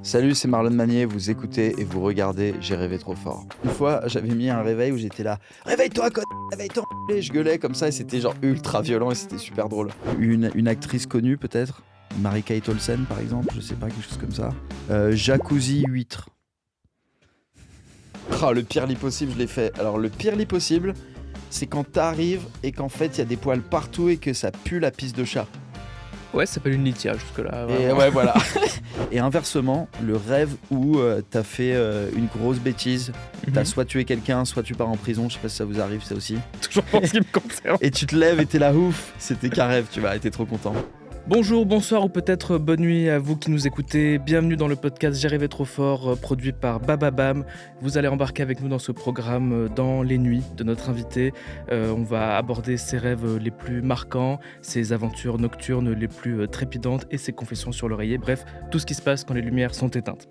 Salut, c'est Marlon Manier, vous écoutez et vous regardez J'ai rêvé trop fort. Une fois, j'avais mis un réveil où j'étais là « Réveille-toi, réveille-toi !» Et je gueulais comme ça et c'était genre ultra violent et c'était super drôle. Une actrice connue peut-être, Mary-Kate Olsen par exemple, je sais pas, quelque chose comme ça. Jacuzzi huître. Oh, le pire lit possible, je l'ai fait. Alors le pire lit possible, c'est quand t'arrives et qu'en fait il y a des poils partout et que ça pue la pisse de chat. Ouais, ça s'appelle une litière jusque-là. Et Vraiment. ouais, voilà. Et inversement, le rêve où t'as fait une grosse bêtise, t'as soit tué quelqu'un, soit tu pars en prison, je sais pas si ça vous arrive ça aussi. Toujours en ce qui me concerne. Et tu te lèves et t'es là, ouf, c'était qu'un rêve, tu vois, et t'es trop content. Bonjour, bonsoir ou peut-être bonne nuit à vous qui nous écoutez. Bienvenue dans le podcast J'ai rêvé trop fort, produit par Bababam. Vous allez embarquer avec nous dans ce programme dans les nuits de notre invité. On va aborder ses rêves les plus marquants, ses aventures nocturnes les plus trépidantes et ses confessions sur l'oreiller. Bref, tout ce qui se passe quand les lumières sont éteintes.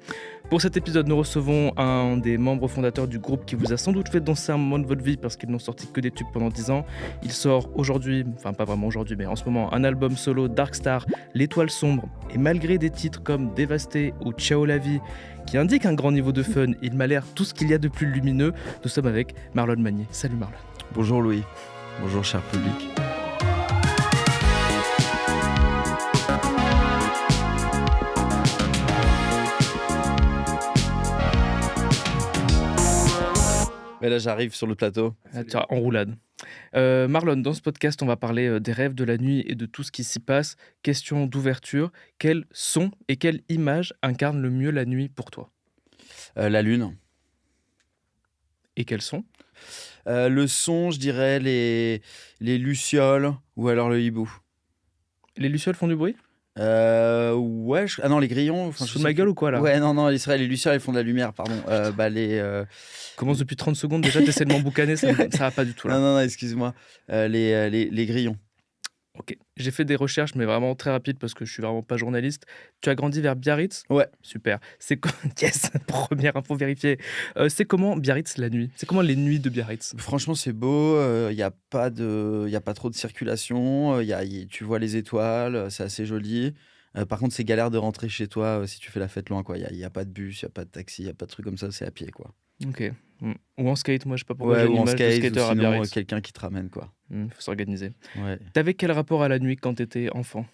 Pour cet épisode, nous recevons un des membres fondateurs du groupe qui vous a sans doute fait danser un moment de votre vie parce qu'ils n'ont sorti que des tubes pendant 10 ans. Il sort aujourd'hui, enfin pas vraiment aujourd'hui, mais en ce moment, un album solo Dark Star, L'étoile sombre. Et malgré des titres comme Dévasté ou Ciao la vie, qui indiquent un grand niveau de fun, il m'a l'air tout ce qu'il y a de plus lumineux. Nous sommes avec Marlon Manier. Salut Marlon. Bonjour Louis, bonjour cher public. Mais là j'arrive sur le plateau. En roulade. Marlon, dans ce podcast, on va parler des rêves de la nuit et de tout ce qui s'y passe. Question d'ouverture, quel son et quelle image incarne le mieux la nuit pour toi ? La lune. Et quel son ? Le son, je dirais les lucioles ou alors le hibou. Les lucioles font du bruit ? Ouais, ah non, les grillons. Enfin, Sous ma gueule ou quoi là ? Ouais, non, c'est vrai, les lucioles, elles font de la lumière, pardon. Commence depuis 30 secondes, déjà t'essaies de m'emboucaner, ça va pas du tout là. Non, excuse-moi. Les grillons. Ok, j'ai fait des recherches, mais vraiment très rapides parce que je suis vraiment pas journaliste. Tu as grandi vers Biarritz ? Ouais. Super. Yes, première info vérifiée. C'est comment Biarritz la nuit ? C'est comment les nuits de Biarritz ? Franchement, c'est beau. Y a pas trop de circulation. Tu vois les étoiles. C'est assez joli. Par contre, c'est galère de rentrer chez toi si tu fais la fête loin, quoi. Y a pas de bus, y a pas de taxi, y a pas de truc comme ça. C'est à pied, quoi. Ok. Ou en skate, moi je sais pas pourquoi Ouais, j'ai ou une en image de skate, skater ou à sinon Biarritz. quelqu'un qui te ramène, quoi. Faut s'organiser. Ouais. T'avais quel rapport à la nuit quand t'étais enfant ?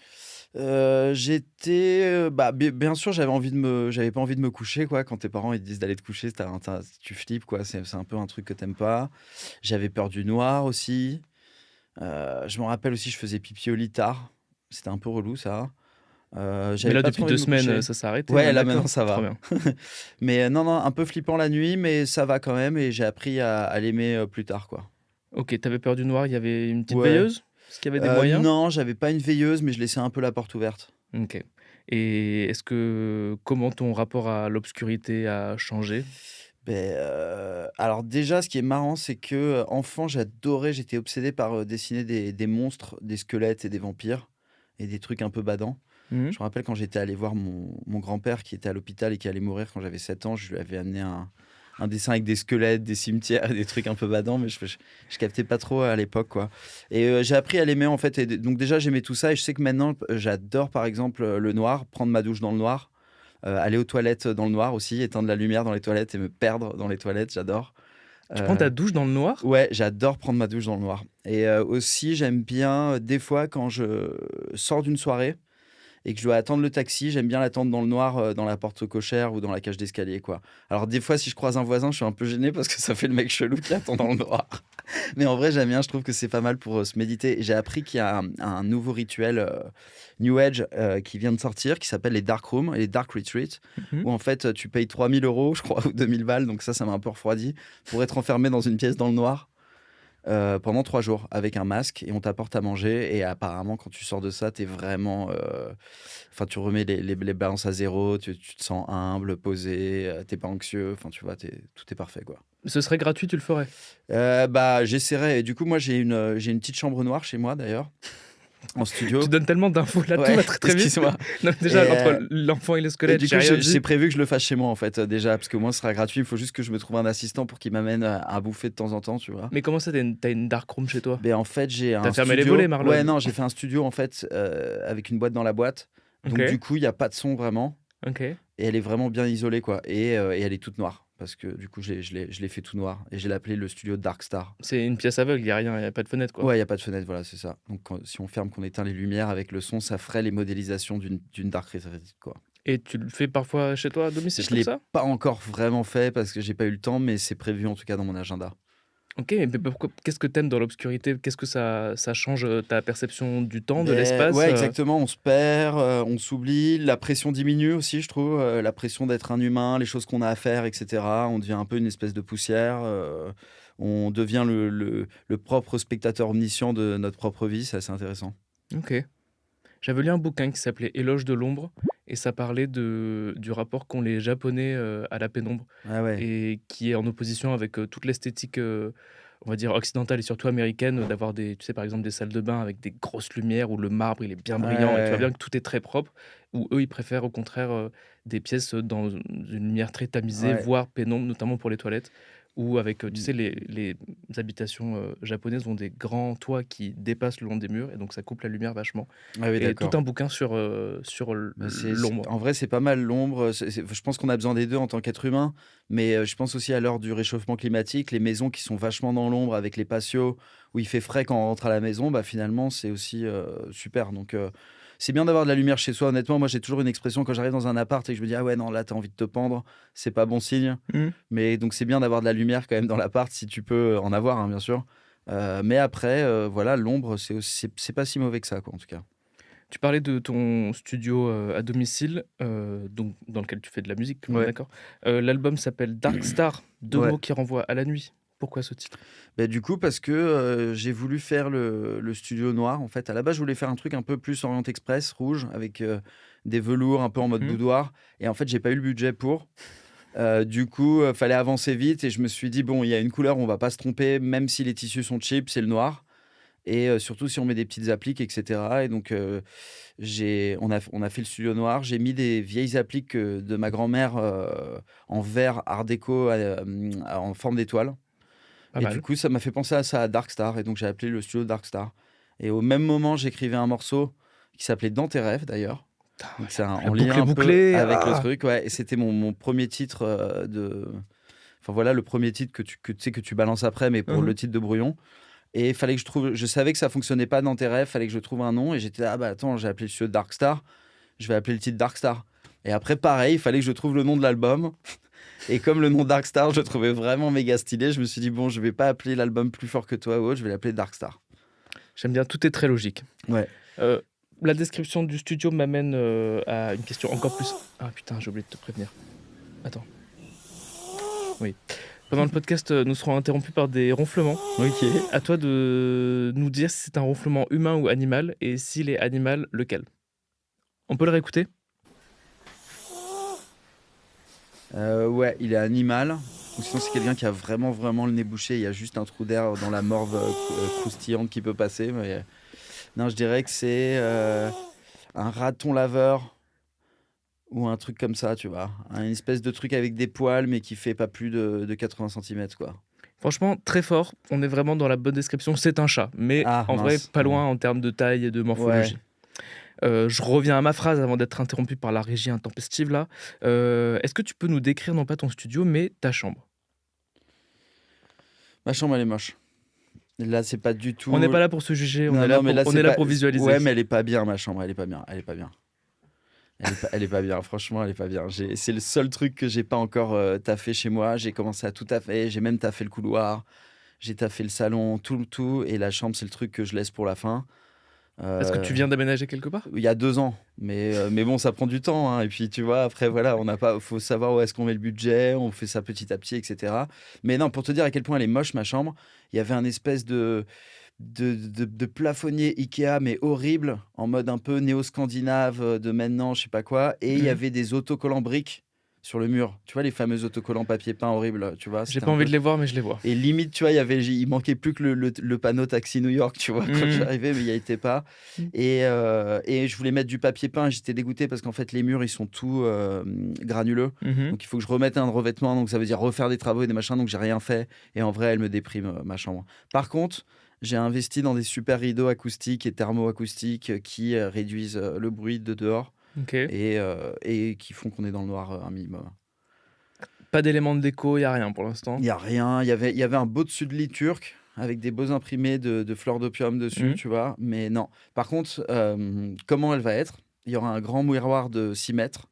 J'étais bien sûr j'avais pas envie de me coucher, quoi. Quand tes parents ils te disent d'aller te coucher, tu flippes, quoi. C'est un peu un truc que t'aimes pas. J'avais peur du noir aussi. Je me rappelle aussi, je faisais pipi au lit tard. C'était un peu relou, ça. Mais J'avais là pas depuis trop envie 2 de me coucher. semaines, ça s'est arrêté. Ouais, hein, là d'accord. maintenant ça Trop va. bien. Mais non, un peu flippant la nuit, mais ça va quand même et j'ai appris à l'aimer plus tard, quoi. Ok, t'avais peur du noir, il y avait une petite Ouais. veilleuse ? Est-ce qu'il y avait des moyens ? Non, j'avais pas une veilleuse, mais je laissais un peu la porte ouverte. Ok. Et comment ton rapport à l'obscurité a changé ? Alors déjà, ce qui est marrant, c'est que enfant, j'étais obsédé par dessiner des monstres, des squelettes et des vampires et des trucs un peu badants. Je me rappelle quand j'étais allé voir mon grand-père qui était à l'hôpital et qui allait mourir quand j'avais 7 ans, je lui avais amené un dessin avec des squelettes, des cimetières et des trucs un peu badants, mais je captais pas trop à l'époque, quoi. Et j'ai appris à l'aimer, en fait. Et donc déjà, j'aimais tout ça et je sais que maintenant, j'adore, par exemple, le noir, prendre ma douche dans le noir. Aller aux toilettes dans le noir aussi, éteindre la lumière dans les toilettes et me perdre dans les toilettes, j'adore. Tu prends ta douche dans le noir ? Ouais, j'adore prendre ma douche dans le noir. Et aussi, j'aime bien, des fois, quand je sors d'une soirée et que je dois attendre le taxi, j'aime bien l'attendre dans le noir, dans la porte cochère ou dans la cage d'escalier, quoi. Alors des fois, si je croise un voisin, je suis un peu gêné parce que ça fait le mec chelou qui attend dans le noir. Mais en vrai, j'aime bien, je trouve que c'est pas mal pour se méditer. Et j'ai appris qu'il y a un nouveau rituel New Age qui vient de sortir, qui s'appelle les Dark Rooms et les Dark Retreats, où en fait, tu payes 3000 €, je crois, ou 2000 balles, donc ça m'a un peu refroidi, pour être enfermé dans une pièce dans le noir pendant 3 jours avec un masque et on t'apporte à manger. Et apparemment, quand tu sors de ça, t'es vraiment. Enfin, tu remets les balances à zéro, tu te sens humble, posé, t'es pas anxieux, enfin, tu vois, tout est parfait, quoi. Ce serait gratuit, tu le ferais ? J'essaierai. Et du coup, moi, j'ai une petite chambre noire chez moi, d'ailleurs, en studio. Tu donnes tellement d'infos là, Ouais, tout va très très vite. excuse-moi. Non, déjà, Et, entre l'enfant et le Et squelette, du j'ai coup, rien j'ai dit. prévu que je le fasse chez moi, en fait, déjà, parce que moi, ce sera gratuit. Il faut juste que je me trouve un assistant pour qu'il m'amène à bouffer de temps en temps, tu vois. Mais comment ça, t'as une dark room chez toi ? En fait, j'ai un T'as fermé les studio. volets, Marlon ? Ouais, non, j'ai fait un studio, en fait, avec une boîte dans la boîte. Donc, Ok. du coup, il n'y a pas de son vraiment. Ok. et elle est vraiment bien isolée, quoi. Et elle est toute noire parce que du coup, je l'ai fait tout noir et je l'ai appelé le studio Dark Star. C'est une pièce aveugle, il y a rien, il y a pas de fenêtre, quoi? Ouais, il y a pas de fenêtre, voilà, c'est ça. Donc si on ferme, qu'on éteint les lumières avec le son, ça ferait les modélisations d'une Dark Residence, quoi. Et tu le fais parfois chez toi à domicile Je comme l'ai ça? pas encore vraiment fait parce que j'ai pas eu le temps, mais c'est prévu en tout cas dans mon agenda. OK, mais pourquoi qu'est-ce que t'aimes dans l'obscurité? Qu'est-ce que ça change, ta perception du temps, de Beh, l'espace, ouais, exactement, on se perd, on s'oublie, la pression diminue aussi, je trouve, la pression d'être un humain, les choses qu'on a à faire et cetera. On devient un peu une espèce de poussière, on devient le propre spectateur omniscient de notre propre vie, c'est assez intéressant. OK. J'avais lu un bouquin qui s'appelait Éloge de l'ombre et ça parlait du rapport qu'ont les Japonais, à la pénombre Ah ouais, et qui est en opposition avec, toute l'esthétique, on va dire occidentale et surtout américaine, d'avoir des tu sais, par exemple, des salles de bain avec des grosses lumières où le marbre, il est bien ouais, brillant et tu vois ouais, bien que tout est très propre. Où eux, ils préfèrent au contraire, des pièces, dans une lumière très tamisée, ouais. voire pénombre, notamment pour les toilettes. Ou avec, tu Mmh. sais, les habitations, japonaises ont des grands toits qui dépassent le long des murs et donc ça coupe la lumière vachement. Ah oui, Et tout d'accord. un bouquin sur Bah, l'ombre. en vrai, c'est pas mal l'ombre, je pense qu'on a besoin des 2 en tant qu'être humain, mais je pense aussi à l'heure du réchauffement climatique, les maisons qui sont vachement dans l'ombre avec les patios où il fait frais quand on rentre à la maison, bah, finalement, c'est aussi, super donc c'est bien d'avoir de la lumière chez soi. Honnêtement, moi, j'ai toujours une expression quand j'arrive dans un appart et que je me dis: «Ah ouais, non, là, tu as envie de te pendre», c'est pas bon signe, Mmh. mais donc c'est bien d'avoir de la lumière quand même dans l'appart si tu peux en avoir, hein, bien sûr, mais après, voilà, l'ombre, c'est pas si mauvais que ça, quoi, en tout cas. Tu parlais de ton studio, à domicile, donc dans lequel tu fais de la musique, on est Ouais, d'accord? L'album s'appelle Dark Star, 2 ouais. mots qui renvoient à la nuit. Pourquoi ce titre? Bah, du coup, parce que, j'ai voulu faire le studio noir, en fait. À la base, je voulais faire un truc un peu plus Orient Express, rouge, avec, des velours un peu en mode Mmh. boudoir et en fait, j'ai pas eu le budget pour. Du coup, fallait avancer vite et je me suis dit: «Bon, il y a une couleur, on va pas se tromper, même si les tissus sont cheap, c'est le noir et surtout si on met des petites appliques et cetera» et donc on a fait le studio noir. J'ai mis des vieilles appliques, de ma grand-mère, en verre art déco, en forme d'étoile. Pas Et du mal. coup, ça m'a fait penser à ça, à Dark Star, et donc j'ai appelé le studio Dark Star. Et au même moment, j'écrivais un morceau qui s'appelait Dans tes rêves d'ailleurs. Ah Donc c'est ouais, la en lien boucle est un peu bouclée, avec le ah! truc, ouais. Et c'était mon premier titre enfin voilà, le premier titre que tu sais, que tu balances après, mais pour Mmh. le titre de Brouillon. Et il fallait que je savais que ça fonctionnait pas Dans tes rêves, fallait que je trouve un nom. Et j'étais là, ah bah attends, j'ai appelé le studio Dark Star, je vais appeler le titre Dark Star. Et après, pareil, il fallait que je trouve le nom de l'album. Et comme le nom Dark Star, je le trouvais vraiment méga stylé, je me suis dit: «Bon, je vais pas appeler l'album Plus fort que toi ou autre, je vais l'appeler Dark Star». J'aime bien, tout est très logique. Ouais. Heu, la description du studio m'amène, à une question encore plus ah putain, j'ai oublié de te prévenir. Attends, oui. Pendant le podcast, nous serons interrompus par des ronflements. OK. À toi de nous dire si c'est un ronflement humain ou animal et s'il est animal, lequel? On peut le réécouter? Ouais, il est animal ou sinon c'est quelqu'un qui a vraiment, vraiment le nez bouché, il y a juste un trou d'air dans la morve, croustillante qui peut passer, mais non, je dirais que c'est, un raton laveur ou un truc comme ça, tu vois? Une espèce de truc avec des poils, mais qui fait pas plus de 80 centimètres, quoi. Franchement, très fort, on est vraiment dans la bonne description, c'est un chat, mais Ah en vrai, mince, pas ouais. loin en termes de taille et de Ouais. morphologie. Je reviens à ma phrase avant d'être interrompu par la régie intempestive là. Est-ce que tu peux nous décrire non pas ton studio, mais ta chambre? Ma chambre, elle est moche. Là, c'est pas du On n'est tout. pas là pour se juger, Non, non, mais là, on c'est est là pas. pour visualiser. Ouais, mais elle est pas bien, ma chambre. Elle est pas bien. Elle est pas bien. Elle est pas bien. Franchement, elle est pas bien. C'est le seul truc que j'ai pas encore taffé chez moi. J'ai commencé à tout taffer. J'ai même taffé le couloir. J'ai taffé le salon, tout. Et la chambre, c'est le truc que je laisse pour la fin. Parce que Euh, tu viens d'aménager quelque part? il y a 2 ans. Mais bon, ça prend du temps, hein. Et puis, tu vois, après, voilà, on n'a pas. Faut savoir où est-ce qu'on met le budget. On fait ça petit à petit, etc. Mais non, pour te dire à quel point elle est moche, ma chambre, il y avait un espèce de plafonnier Ikea, mais horrible, en mode un peu néo-scandinave, de maintenant, je sais pas quoi. Et il y Mmh. avait des autocollants briques sur le mur. Tu vois, les fameux autocollants papier peint horribles, tu vois? J'ai C'était pas un envie peu. de les voir, mais je les vois. Et limite, tu vois, il manquait plus que le panneau Taxi New York, tu vois, quand Mmh. j'arrivais, mais il y était pas. Mmh. Et je voulais mettre du papier peint, j'étais dégoûté parce qu'en fait, les murs, ils sont tout granuleux. Mmh. Donc, il faut que je remette un revêtement. Donc, ça veut dire refaire des travaux et des machins. Donc, j'ai rien fait. Et en vrai, elle me déprime, ma chambre. Par contre, j'ai investi dans des super rideaux acoustiques et thermo-acoustiques qui réduisent le bruit de dehors. Ok. et qui font qu'on est dans le noir un minimum. Pas d'éléments de déco, il n'y a rien pour l'instant. Il n'y a rien. Il y avait un beau dessus de lit turc avec des beaux imprimés de fleurs d'opium dessus, Mhm. tu vois. Mais non. Par contre, comment elle va être? Il y aura un grand miroir de 6 mètres.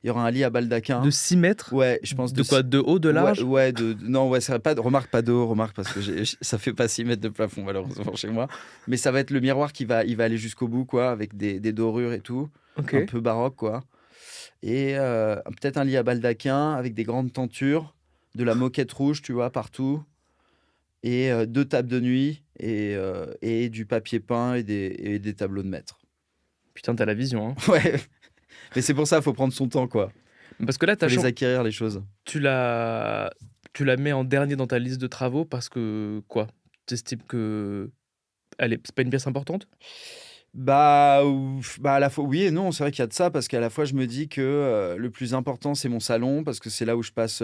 Il y aura un lit à De baldaquin. 6 mètres? Ouais, je pense De quoi? De haut, de Ouais, large? ouais, non, ouais, ça pas remarque pas de haut, remarque parce que ça fait pas 6 mètres de plafond malheureusement chez moi. Mais ça va être le miroir il va aller jusqu'au bout, quoi, avec des dorures et tout, Ok. un peu baroque, quoi. Et peut-être un lit à baldaquin avec des grandes tentures, de la moquette rouge, tu vois, partout, et 2 tables de nuit et du papier peint et des tableaux de maître. Putain, t'as la vision, hein. Ouais, mais c'est pour ça, faut prendre son temps, quoi. Parce que là, Faut les acquérir les choses. tu la mets en dernier dans ta liste de travaux parce que quoi? T'estimes que c'est pas une pièce importante? Bah, ouf, bah, à la fois oui et non, c'est vrai qu'il y a de ça parce qu'à la fois je me dis que, le plus important c'est mon salon parce que c'est là où je passe,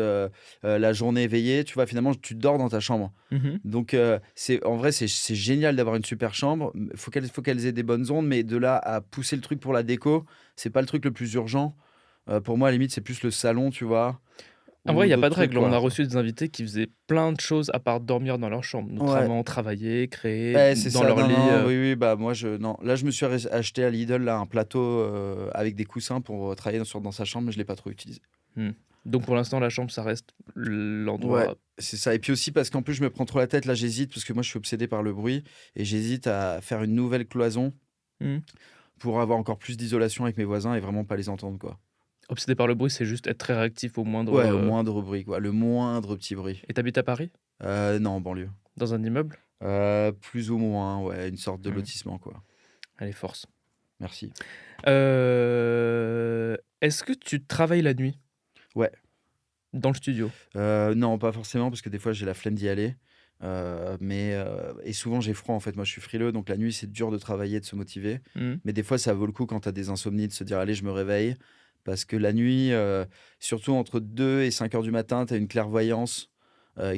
la journée éveillée, tu vois? Finalement, tu dors dans ta chambre. Mhm. Donc, c'est en vrai, c'est génial d'avoir une super chambre, faut qu'elles aient des bonnes ondes, mais de là à pousser le truc pour la déco, c'est pas le truc le plus urgent. Pour moi, à la limite, c'est plus le salon, tu vois? En vrai, Ou il y a d'autres pas de trucs, règle. On a quoi. reçu des invités qui faisaient plein de choses à part dormir dans leur chambre, Ouais. notamment travailler, créer Ouais, c'est dans ça. leur Non, lit. non, oui, oui, bah, moi, non. Là, je me suis acheté à Lidl, là, un plateau avec des coussins pour travailler dans sa chambre, mais je l'ai pas trop utilisé. Hmm. Donc pour l'instant, la chambre, ça reste Ouais, l'endroit. c'est ça. Et puis aussi parce qu'en plus, je me prends trop la tête. Là, j'hésite parce que moi, je suis obsédé par le bruit et j'hésite à faire une nouvelle cloison Hmm. pour avoir encore plus d'isolation avec mes voisins et vraiment pas les entendre, quoi. Obsédé par le bruit, c'est juste être très réactif au moindre. Ouais, au moindre bruit, quoi. Le moindre petit bruit. Et t'habites à Paris? Non, en banlieue. Dans un immeuble? Plus ou moins, ouais, une sorte de Hmm. lotissement, quoi. Allez, force. Merci. Est-ce que tu travailles la nuit Ouais. dans le studio? Non, pas forcément, parce que des fois, j'ai la flemme d'y aller. Et souvent, j'ai froid, en fait. Moi, je suis frileux, donc la nuit, c'est dur de travailler, de se motiver. Hmm. Mais des fois, ça vaut le coup quand tu as des insomnies de se dire, allez, je me réveille. Parce que la nuit, surtout entre 2 et 5 heures du matin, tu as une clairvoyance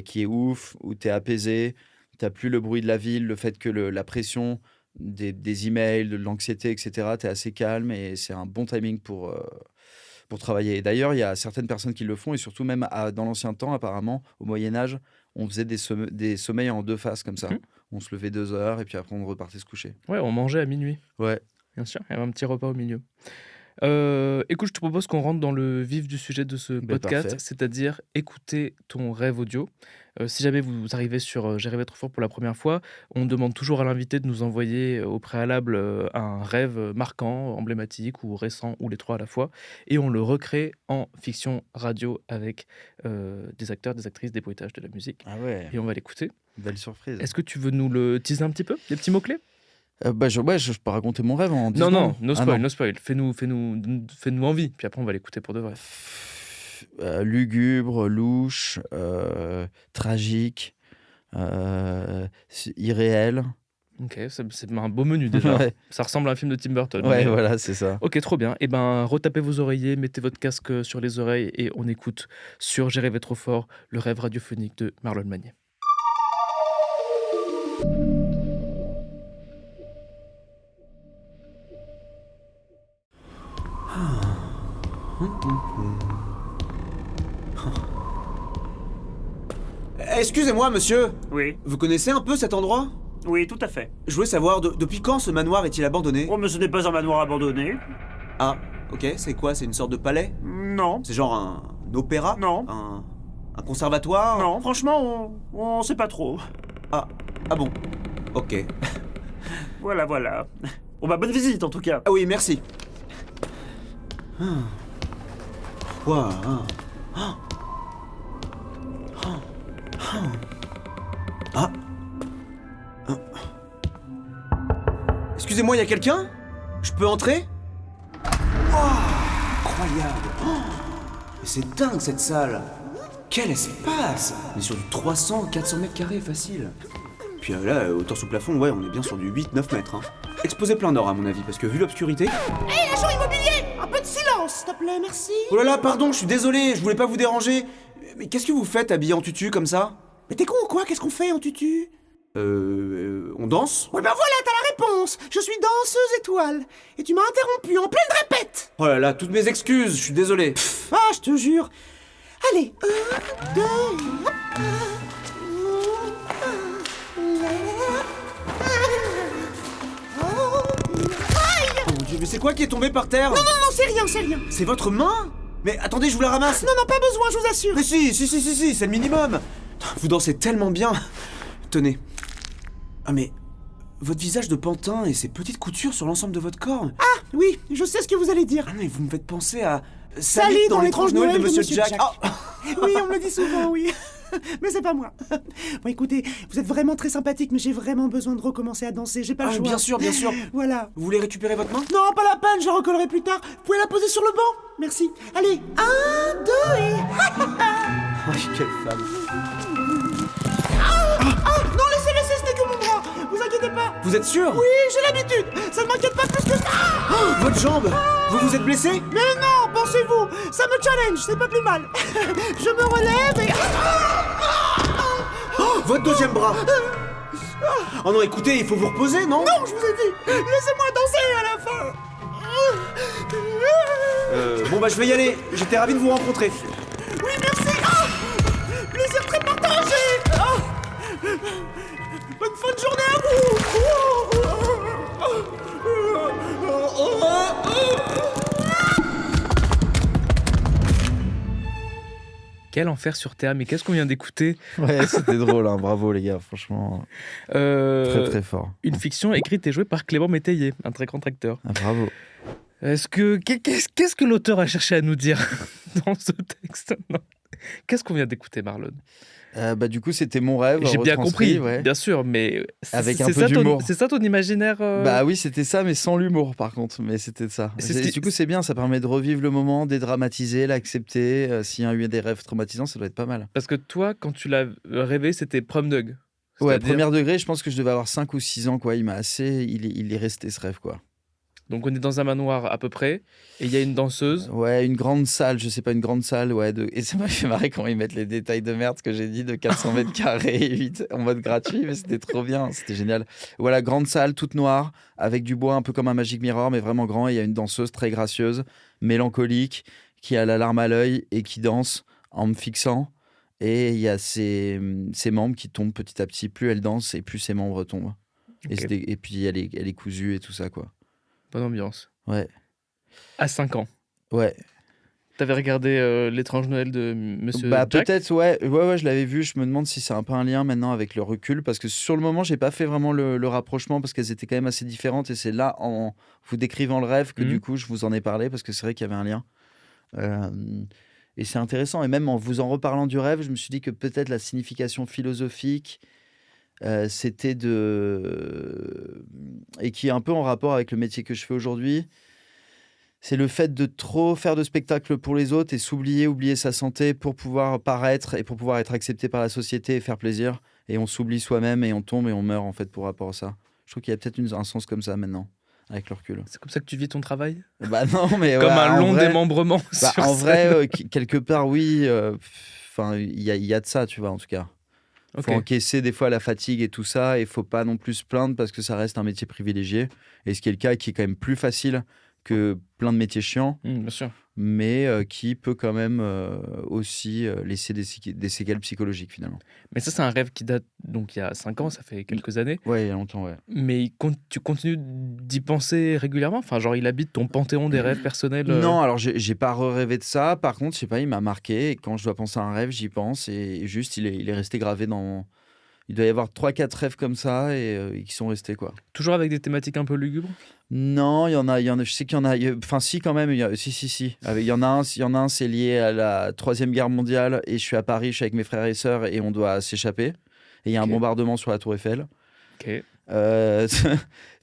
qui est ouf, où tu es apaisé. Tu n'as plus le bruit de la ville, le fait que la pression des emails, de l'anxiété, etc. Tu es assez calme et c'est un bon timing pour travailler. Et d'ailleurs, il y a certaines personnes qui le font, et surtout même dans l'ancien temps, apparemment, au Moyen-Âge, on faisait des sommeils en 2 phases comme ça. Mhm. On se levait 2 heures et puis après on repartait se coucher. Ouais, on mangeait à minuit, Ouais, bien sûr. Il y avait un petit repas au milieu. Écoute, je te propose qu'on rentre dans le vif du sujet de ce ben podcast, parfait. c'est-à-dire écouter ton rêve audio. Si jamais vous arrivez sur J'ai rêvé trop fort pour la première fois, on demande toujours à l'invité de nous envoyer au préalable un rêve marquant, emblématique ou récent, ou les trois à la fois, et on le recrée en fiction radio avec des acteurs, des actrices, des bruitages, de la musique, Ah ouais, et on va l'écouter. belle surprise. Est-ce que tu veux nous le teaser un petit peu, des petits mots-clés? Je peux raconter mon rêve en 10 Non, secondes. non, no Ah spoil, non. no spoil. Fais-nous envie, puis après on va l'écouter pour de vrai. Lugubre, louche, tragique, irréel. Ok, c'est un beau menu déjà. Ouais, Ça ressemble à un film de Tim Burton. ouais, mais- voilà, c'est ça. Ok, trop bien. Eh ben, retapez vos oreillers, mettez votre casque sur les oreilles et on écoute sur J'ai rêvé trop fort, le rêve radiophonique de Marlon Magnet. Excusez-moi, monsieur. Oui, Vous connaissez un peu cet endroit? oui, tout à fait. Je voulais savoir, depuis quand ce manoir est-il abandonné? Oh, mais ce n'est pas un manoir abandonné. Ah, ok, c'est quoi? C'est une sorte de palais? Non, C'est genre un opéra? Non. Un conservatoire? non, franchement, on sait pas trop. Ah bon. Ok. Voilà, voilà. Bon bah, bonne visite en tout cas. Ah oui, merci. Quoi? Excusez-moi, y a quelqu'un? Je peux entrer? Wow, incroyable. Mais c'est dingue cette salle. Quel espace! On est sur du 300-400 mètres carrés facile. Puis là, hauteur sous plafond, ouais, on est bien sur du 8-9 mètres. Hein. Exposé plein d'or à mon avis, parce que vu l'obscurité... Agent immobilier, un peu de silence, s'il te plaît, merci. Oh là là, pardon, je suis désolé, je voulais pas vous déranger. Mais qu'est-ce que vous faites habillé en tutu comme ça? Mais t'es con ou quoi? Qu'est-ce qu'on fait en tutu? On danse? Ouais, ben voilà, t'as la réponse. Je suis danseuse étoile. Et tu m'as interrompu en pleine répète. Oh là là, toutes mes excuses, je suis désolé. Ah, je te jure. Allez, 1, 2, hop. Oh mon Dieu, mais c'est quoi qui est tombé par terre? Non, c'est rien, c'est rien. C'est votre main? Mais attendez, je vous la ramasse. Non, pas besoin, je vous assure. Mais si, c'est le minimum. Vous dansez tellement bien. Tenez. Ah mais, votre visage de pantin et ces petites coutures sur l'ensemble de votre corps. Ah, oui, je sais ce que vous allez dire. Ah mais vous me faites penser à Sally dans l'étrange Noël de Monsieur Jack. Ah. Oui, on me le dit souvent, oui. Mais c'est pas moi. Bon, écoutez, vous êtes vraiment très sympathique, mais j'ai vraiment besoin de recommencer à danser. J'ai pas le choix. Bien sûr. Voilà. Vous voulez récupérer votre main? Non, pas la peine, je la recollerai plus tard. Vous pouvez la poser sur le banc. Merci. Allez, 1, 2 et... Oh, quelle femme. Non, laissez, ce n'est que mon bras. Vous inquiétez pas. Vous êtes sûr? Oui, j'ai l'habitude. Ça ne m'inquiète pas plus que ça. Votre jambe. Vous vous êtes blessé? Mais non, pensez-vous. Ça me challenge, c'est pas plus mal. Je me relève et... Votre deuxième bras. Oh non, écoutez, il faut vous reposer, non? Non, je vous ai dit. Laissez-moi danser à la fin. Bon bah je vais y aller. J'étais ravi de vous rencontrer. Oui, merci. Plaisir très partagé. Bonne fin de journée à Quel enfer sur Terre, mais qu'est-ce qu'on vient d'écouter? Ouais, c'était drôle, hein. Bravo les gars, franchement. Très très fort. Une fiction écrite et jouée par Clément Métayer, un très grand acteur. Ah, bravo. Qu'est-ce que l'auteur a cherché à nous dire dans ce texte? Non. Qu'est-ce qu'on vient d'écouter, Marlon? Du coup, c'était mon rêve. J'ai bien compris, ouais. bien sûr, mais avec un peu d'humour. C'est ça ton imaginaire Bah oui, c'était ça, mais sans l'humour par contre. Mais c'était ça. Du coup, c'est bien, ça permet de revivre le moment, dédramatiser, l'accepter. S'il y a eu des rêves traumatisants, ça doit être pas mal. Parce que toi, quand tu l'as rêvé, c'était prom dog. Ouais, premier degré, je pense que je devais avoir 5 ou 6 ans, quoi. Il est resté ce rêve, quoi. Donc on est dans un manoir à peu près, et il y a une danseuse. Ouais, une grande salle, je sais pas, une grande salle, ouais. Et ça m'a fait marrer quand ils mettent les détails de merde que j'ai dit, de 400 mètres carrés, 8 en mode gratuit, mais c'était trop bien, c'était génial. Voilà, grande salle, toute noire, avec du bois un peu comme un Magic Mirror, mais vraiment grand. Et il y a une danseuse très gracieuse, mélancolique, qui a la larme à l'œil et qui danse en me fixant. Et il y a ses membres qui tombent petit à petit. Plus elle danse et plus ses membres tombent. Okay. Et puis elle est cousue et tout ça, quoi. Bonne ambiance. Ouais. À 5 ans. Ouais. T'avais regardé L'étrange Noël de Monsieur Jack? Peut-être, ouais, je l'avais vu. Je me demande si c'est un peu un lien maintenant avec le recul, parce que sur le moment, j'ai pas fait vraiment le rapprochement, parce qu'elles étaient quand même assez différentes. Et c'est là, en vous décrivant le rêve, que du coup, je vous en ai parlé, parce que c'est vrai qu'il y avait un lien. Et c'est intéressant. Et même en vous en reparlant du rêve, je me suis dit que peut-être la signification philosophique, c'était et qui est un peu en rapport avec le métier que je fais aujourd'hui, c'est le fait de trop faire de spectacles pour les autres et oublier sa santé pour pouvoir paraître et pour pouvoir être accepté par la société et faire plaisir. Et on s'oublie soi-même et on tombe et on meurt en fait pour rapport à ça. Je trouve qu'il y a peut-être un sens comme ça maintenant, avec le recul. C'est comme ça que tu vis ton travail? Bah non, mais comme ouais, un long vrai, démembrement. En vrai, quelque part, oui. Enfin, il y a de ça, tu vois, en tout cas. Il faut encaisser des fois la fatigue et tout ça, et il faut pas non plus se plaindre parce que ça reste un métier privilégié. Et ce qui est le cas, qui est quand même plus facile que plein de métiers chiants, bien sûr. Mais qui peut quand même aussi laisser des séquelles psychologiques finalement. Mais ça, c'est un rêve qui date donc il y a 5 ans, ça fait quelques années. Ouais, il y a longtemps, ouais. Mais tu continues d'y penser régulièrement? Enfin, genre, il habite ton panthéon des rêves personnels? Non, alors j'ai pas rêvé de ça. Par contre, je sais pas, il m'a marqué. Et quand je dois penser à un rêve, j'y pense. Et juste, il est resté gravé dans... Il doit y avoir 3-4 rêves comme ça et qui sont restés, quoi. Toujours avec des thématiques un peu lugubres? Non, il y en a, je sais qu'il y en a, enfin si quand même, si. Il y en a un, c'est lié à la 3e guerre mondiale et je suis à Paris, je suis avec mes frères et sœurs et on doit s'échapper. Et il y a un bombardement sur la Tour Eiffel. Ok.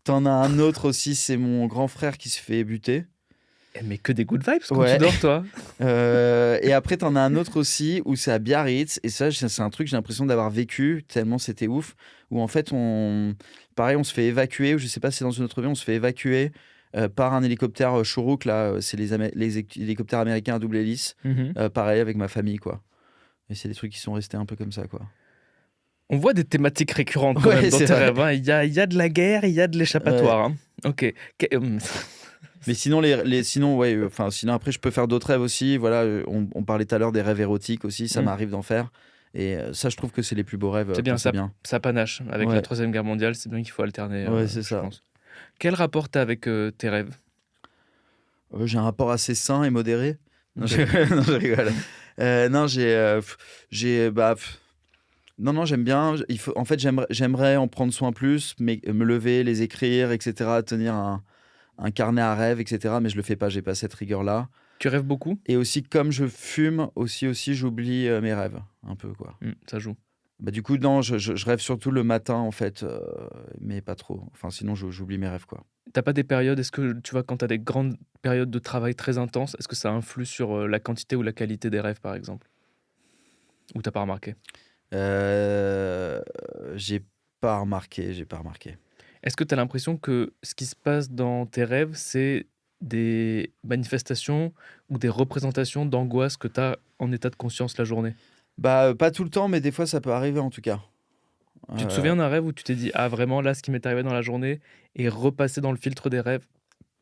T'en as un autre aussi, c'est mon grand frère qui se fait buter. Mais que des good vibes quand tu dors, toi. Et après, t'en as un autre aussi où c'est à Biarritz. Et ça, c'est un truc que j'ai l'impression d'avoir vécu tellement c'était ouf. Où en fait, on se fait évacuer. Ou je sais pas si c'est dans une autre vie, on se fait évacuer par un hélicoptère Chourouk. Là, c'est les hélicoptères américains à double hélice. Pareil avec ma famille, quoi. Et c'est des trucs qui sont restés un peu comme ça, quoi. On voit des thématiques récurrentes quand Ouais, même dans c'est tes vrai. rêves. Hein. Il y a de la guerre, il y a de l'échappatoire. Hein. Ok. Mais sinon, sinon, ouais, sinon après, je peux faire d'autres rêves aussi. Voilà, on parlait tout à l'heure des rêves érotiques aussi, ça m'arrive d'en faire. Et ça, je trouve que c'est les plus beaux rêves. C'est bien, quand c'est bien. ça panache. Avec Ouais. la Troisième Guerre mondiale, c'est bien qu'il faut alterner. Ouais, c'est je ça. pense. Quel rapport t'as avec tes rêves? J'ai un rapport assez sain et modéré. Non, Ok. non, je rigole. Non, non, j'aime bien. En fait, j'aimerais en prendre soin plus, mais me lever, les écrire, etc., tenir un carnet à rêves, etc. Mais je le fais pas, j'ai pas cette rigueur-là. Tu rêves beaucoup? Et aussi, comme je fume, aussi j'oublie mes rêves, un peu, quoi. Ça joue. Bah, du coup, non, je rêve surtout le matin, en fait, mais pas trop. Enfin, sinon, j'oublie mes rêves, quoi. T'as pas des périodes, est-ce que tu vois, quand t'as des grandes périodes de travail très intenses, est-ce que ça influe sur la quantité ou la qualité des rêves, par exemple? Ou t'as pas remarqué? J'ai pas remarqué. Est-ce que t'as l'impression que ce qui se passe dans tes rêves, c'est des manifestations ou des représentations d'angoisse que t'as en état de conscience la journée? Bah, pas tout le temps, mais des fois, ça peut arriver, en tout cas. Tu te souviens d'un rêve où tu t'es dit: «Ah vraiment, là, ce qui m'est arrivé dans la journée» et repasser dans le filtre des rêves?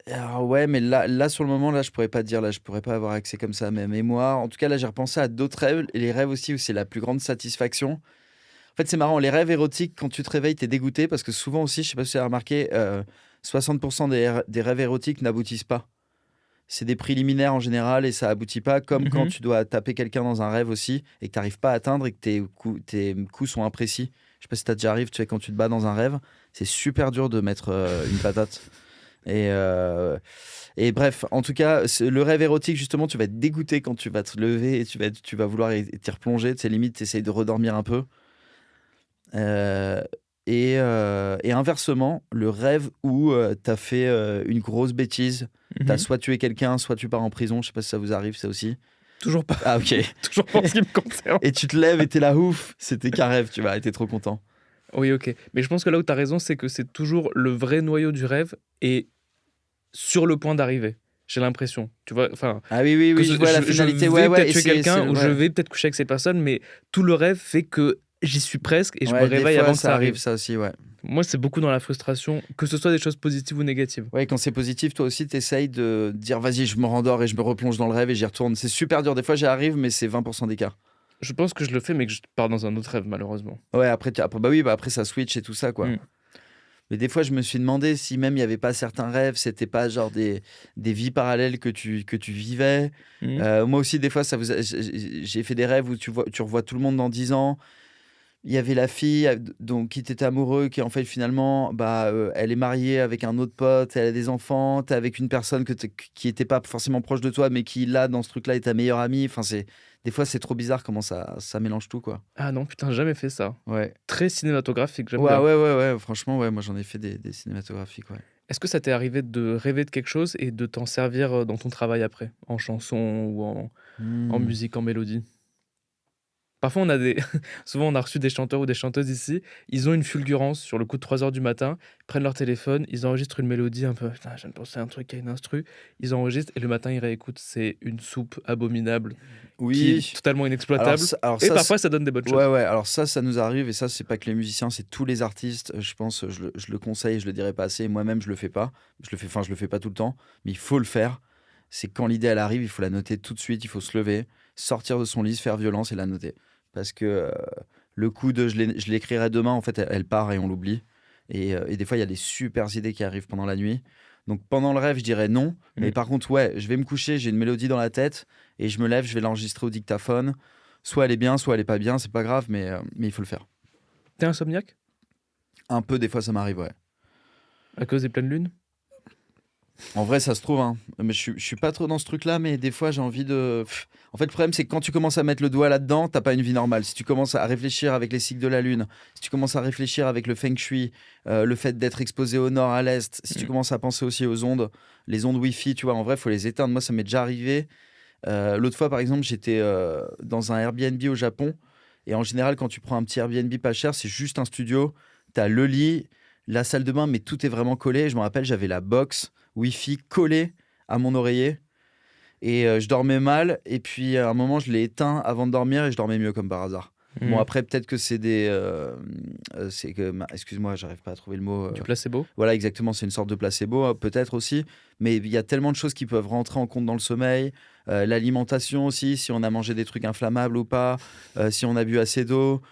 Alors ouais, mais là, sur le moment, là, je pourrais pas te dire, là, je pourrais pas avoir accès comme ça à ma mémoire. En tout cas, là, j'ai repensé à d'autres rêves, et les rêves aussi où c'est la plus grande satisfaction. En fait, c'est marrant, les rêves érotiques, quand tu te réveilles, t'es dégoûté, parce que souvent aussi, je sais pas si tu as remarqué, 60% des rêves érotiques n'aboutissent pas. C'est des préliminaires en général, et ça aboutit pas, comme quand tu dois taper quelqu'un dans un rêve aussi, et que t'arrives pas à atteindre, et que tes coups sont imprécis. Je sais pas si ça déjà arrive, tu sais, quand tu te bats dans un rêve, c'est super dur de mettre une patate. Et bref, en tout cas, le rêve érotique, justement, tu vas être dégoûté quand tu vas te lever, et tu vas vouloir t'y replonger. Tu sais, limite, tu essayes de redormir un peu. Euh, et inversement, le rêve où tu as fait une grosse bêtise, tu as soit tué quelqu'un, soit tu pars en prison. Je sais pas si ça vous arrive, ça aussi. Toujours pas. Ah, ok. Toujours pas en ce qui me concerne. Et tu te lèves et t'es là, ouf, c'était qu'un rêve, tu vois, et t'es trop content. Oui, ok. Mais je pense que là où tu as raison, c'est que c'est toujours le vrai noyau du rêve et sur le point d'arriver. J'ai l'impression. Tu vois, enfin. Ah oui, que je vois la finalité. Je vais Ouais, peut-être et tuer quelqu'un ou je ouais. vais peut-être coucher avec cette personne, mais tout le rêve fait que j'y suis presque et je me Ouais, des réveille fois, avant que ça arrive. ça aussi, ouais. Moi, c'est beaucoup dans la frustration, que ce soit des choses positives ou négatives. Ouais, quand c'est positif, toi aussi, t'essayes de dire, vas-y, je me rendors et je me replonge dans le rêve et j'y retourne. C'est super dur. Des fois, j'y arrive, mais c'est 20% d'écart. Je pense que je le fais, mais que je pars dans un autre rêve, malheureusement. Ouais, après, ça switch et tout ça, quoi. Mais des fois, je me suis demandé si même il n'y avait pas certains rêves, c'était pas genre des vies parallèles que tu vivais. Moi aussi, des fois, j'ai fait des rêves où tu revois tout le monde dans 10 ans. Il y avait la fille qui t'étais amoureux, qui en fait finalement, elle est mariée avec un autre pote, elle a des enfants, t'es avec une personne qui n'était pas forcément proche de toi, mais qui là, dans ce truc-là, est ta meilleure amie. Enfin, des fois, c'est trop bizarre comment ça mélange tout, quoi. Ah non, putain, jamais fait ça. Ouais. Très cinématographique, j'aime Ouais, bien. ouais, franchement, ouais, moi j'en ai fait des cinématographiques, ouais. Est-ce que ça t'est arrivé de rêver de quelque chose et de t'en servir dans ton travail après, en chanson ou en musique, en mélodie? Parfois, souvent, on a reçu des chanteurs ou des chanteuses ici. Ils ont une fulgurance sur le coup de 3 heures du matin. Ils prennent leur téléphone, ils enregistrent une mélodie un peu. Putain, je viens de penser à un truc, à une instru. Ils enregistrent et le matin, ils réécoutent. C'est une soupe abominable qui Oui. est totalement inexploitable. Alors Et ça, parfois, ça donne des bonnes choses. ouais, alors ça nous arrive, et ça, c'est pas que les musiciens, c'est tous les artistes. Je pense, je le conseille, je le dirais pas assez. Moi-même, je le fais pas. Je le fais pas tout le temps, mais il faut le faire. C'est quand l'idée, elle arrive, il faut la noter tout de suite. Il faut se lever, sortir de son lit, se faire violence et la noter. Parce que le coup de je l'écrirai demain, en fait, elle part et on l'oublie. Et des fois, il y a des super idées qui arrivent pendant la nuit. Donc pendant le rêve, je dirais non. Mais par contre, ouais, je vais me coucher, j'ai une mélodie dans la tête, et je me lève, je vais l'enregistrer au dictaphone. Soit elle est bien, soit elle est pas bien, c'est pas grave, mais il faut le faire. T'es insomniaque Un peu, des fois, ça m'arrive, ouais. à cause des pleines lunes? En vrai, ça se trouve, hein. Mais je suis pas trop dans ce truc-là, mais des fois, j'ai envie de... En fait, le problème, c'est que quand tu commences à mettre le doigt là-dedans, t'as pas une vie normale. Si tu commences à réfléchir avec les cycles de la Lune, si tu commences à réfléchir avec le Feng Shui, le fait d'être exposé au nord, à l'est, si tu commences à penser aussi aux ondes, les ondes Wi-Fi, tu vois, en vrai, faut les éteindre. Moi, ça m'est déjà arrivé. L'autre fois, par exemple, j'étais dans un Airbnb au Japon. Et en général, quand tu prends un petit Airbnb pas cher, c'est juste un studio. T'as le lit, la salle de bain, mais tout est vraiment collé. Je me rappelle, j'avais la box Wi-Fi collée à mon oreiller. Et je dormais mal. Et puis, à un moment, je l'ai éteint avant de dormir et je dormais mieux comme par hasard. Bon, après, peut-être que c'est des. Excuse-moi, j'arrive pas à trouver le mot. Du placebo. Voilà, exactement, c'est une sorte de placebo, peut-être aussi. Mais il y a tellement de choses qui peuvent rentrer en compte dans le sommeil. L'alimentation aussi, si on a mangé des trucs inflammables ou pas, si on a bu assez d'eau.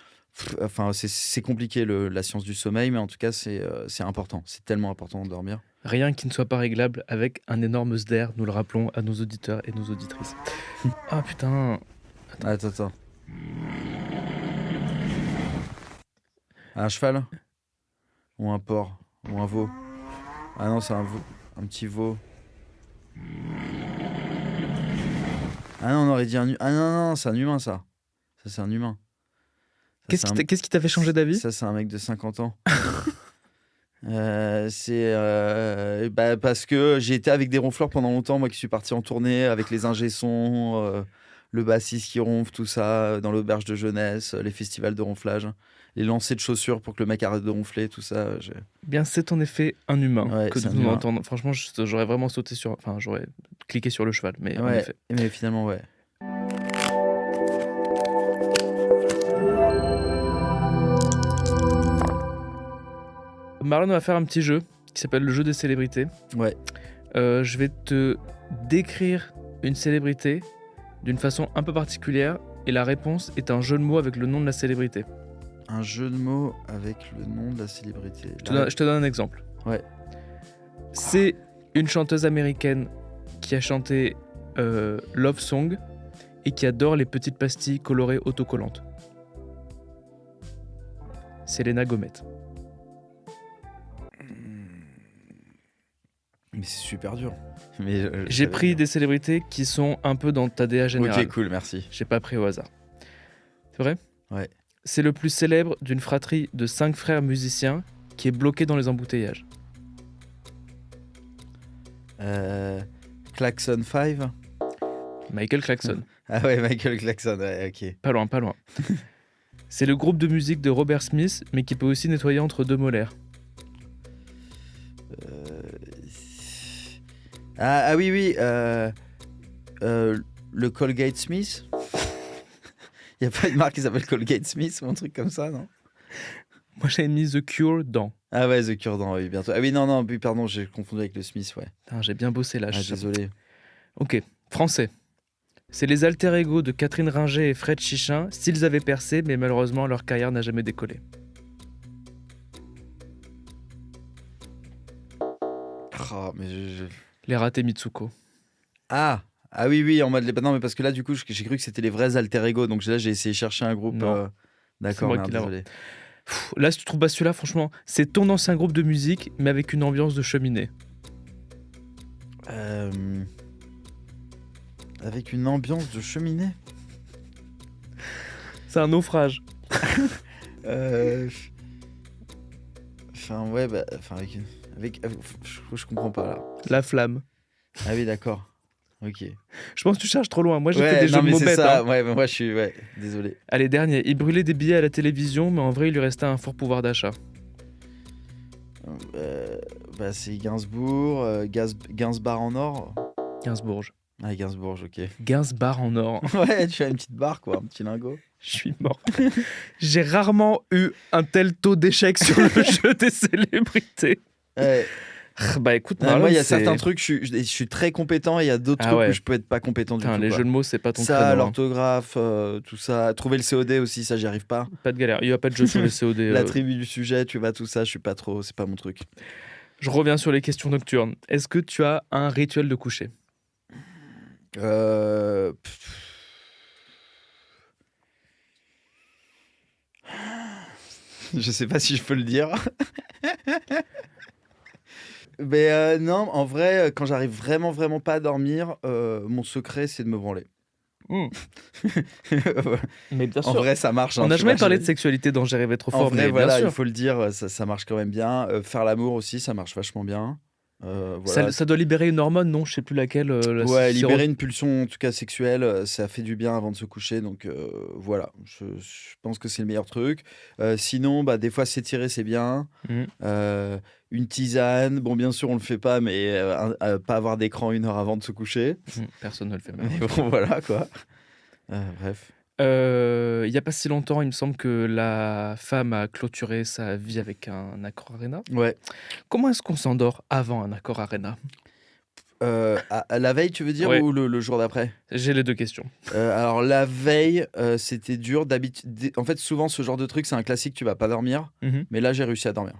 Enfin, c'est compliqué la science du sommeil, mais en tout cas, c'est important. C'est tellement important de dormir. Rien qui ne soit pas réglable avec un énorme SDR, nous le rappelons à nos auditeurs et nos auditrices. Ah putain. Attends. Un cheval? Ou un porc? Ou un veau? Ah non, c'est un veau. Un petit veau. Ah non, on aurait dit un... Ah non, c'est un humain, ça. Ça, c'est un humain. Ça, Qu'est-ce qui t'a fait changer d'avis? Ça, c'est un mec de 50 ans. Parce que j'ai été avec des ronfleurs pendant longtemps, moi qui suis parti en tournée avec les ingé-sons, le bassiste qui ronfle, tout ça, dans l'auberge de jeunesse, les festivals de ronflage, les lancers de chaussures pour que le mec arrête de ronfler, tout ça. Bien, c'est en effet un humain Ouais, que c'est un nous humain. entendons. Franchement, j'aurais vraiment sauté sur. Enfin, j'aurais cliqué sur le cheval, mais en Ouais, effet. mais finalement, ouais. Marlon va faire un petit jeu qui s'appelle le jeu des célébrités. Ouais. Je vais te décrire une célébrité d'une façon un peu particulière et la réponse est un jeu de mots avec le nom de la célébrité. Un jeu de mots avec le nom de la célébrité. Je te donne un exemple. Ouais. C'est une chanteuse américaine qui a chanté Love Song et qui adore les petites pastilles colorées autocollantes. Selena Gomez. Mais c'est super dur. Mais J'ai pris des célébrités qui sont un peu dans ta DA générale. Ok, cool, merci. J'ai pas pris au hasard. C'est vrai ? Ouais. C'est le plus célèbre d'une fratrie de 5 frères musiciens qui est bloqué dans les embouteillages. Klaxon 5. Michael Jackson. Ah ouais, Michael Klaxon, ouais, ok. Pas loin, pas loin. C'est le groupe de musique de Robert Smith, mais qui peut aussi nettoyer entre deux molaires. Ah oui, le Colgate Smith. Il n'y a pas une marque qui s'appelle Colgate Smith ou un truc comme ça, non? Moi, j'avais mis The Cure dans. Ah ouais, The Cure-Dent, oui, bientôt. Ah oui, non, oui, pardon, j'ai confondu avec le Smith, ouais. Putain, j'ai bien bossé là. Ah, je- désolé. Ok, français. C'est les alter ego de Catherine Ringer et Fred Chichin, s'ils avaient percé, mais malheureusement, leur carrière n'a jamais décollé. Oh, mais Les ratés Mitsuko. Ah oui, en mode... Non, mais parce que là, du coup, j'ai cru que c'était les vrais alter ego, donc là, j'ai essayé de chercher un groupe... Non. D'accord, moi merde, qui l'ai- désolé. Pff, là, si tu trouves pas celui-là, franchement, c'est ton ancien groupe de musique, mais avec une ambiance de cheminée. Avec une ambiance de cheminée. C'est un naufrage. Enfin, ouais, je comprends pas, là. La flamme. Ah oui, d'accord. Ok. Je pense que tu cherches trop loin. Moi, j'ai Ouais, fait des non, jeux de mais mots c'est bêtes. ça. Hein. Ouais, mais moi, je suis... Ouais, désolé. Allez, dernier. Il brûlait des billets à la télévision, mais en vrai, il lui restait un fort pouvoir d'achat. C'est Gainsbourg, Gainsbar en or. Gainsbourg. Ah, Gainsbourg, ok. Gainsbar en or. Ouais, tu as une petite barre, quoi, un petit lingot. Je suis mort. J'ai rarement eu un tel taux d'échec sur le jeu des célébrités. Ouais. Bah écoute, Non, Marlon, moi, il y a c'est- certains trucs, je suis très compétent et il y a d'autres Ah trucs ouais. où je peux être pas compétent du Putain, tout. les quoi. jeux de mots, c'est pas ton Ça, créneau. Hein. l'orthographe, tout ça. Trouver le COD aussi, ça, j'y arrive pas. Pas de galère. Il n'y a pas de jeu sur les COD. La tribu du sujet, tu vois, tout ça, je suis pas trop, c'est pas mon truc. Je reviens sur les questions nocturnes. Est-ce que tu as un rituel de coucher? Je sais pas si je peux le dire. Mais non, en vrai, quand j'arrive vraiment pas à dormir, mon secret, c'est de me branler. Mais bien En vrai, ça marche. On hein, n'a tu jamais vois, parlé je- de sexualité dans J'ai rêvé trop En fort, vrai, mais voilà, bien il sûr. faut le dire, ça marche quand même bien. Faire l'amour aussi, ça marche vachement bien. Voilà. Ça doit libérer une hormone, non? Je sais plus laquelle. La Ouais, séro- libérer une pulsion, en tout cas sexuelle, ça fait du bien avant de se coucher. Donc voilà, je pense que c'est le meilleur truc. Sinon, bah, des fois, s'étirer, c'est bien. Mhm. Une tisane, bon, bien sûr, on le fait pas, mais pas avoir d'écran 1 heure avant de se coucher. Personne ne le fait. Mais bon, voilà quoi. Bref. il y a pas si longtemps, il me semble que la femme a clôturé sa vie avec un Accor Arena. Ouais. Comment est-ce qu'on s'endort avant un Accor Arena? À la veille, tu veux dire, Ouais. ou le jour d'après? J'ai les 2 questions. Alors la veille, c'était dur. D'habitude, en fait, souvent, ce genre de truc, c'est un classique, tu vas pas dormir. Mmh. Mais là, j'ai réussi à dormir.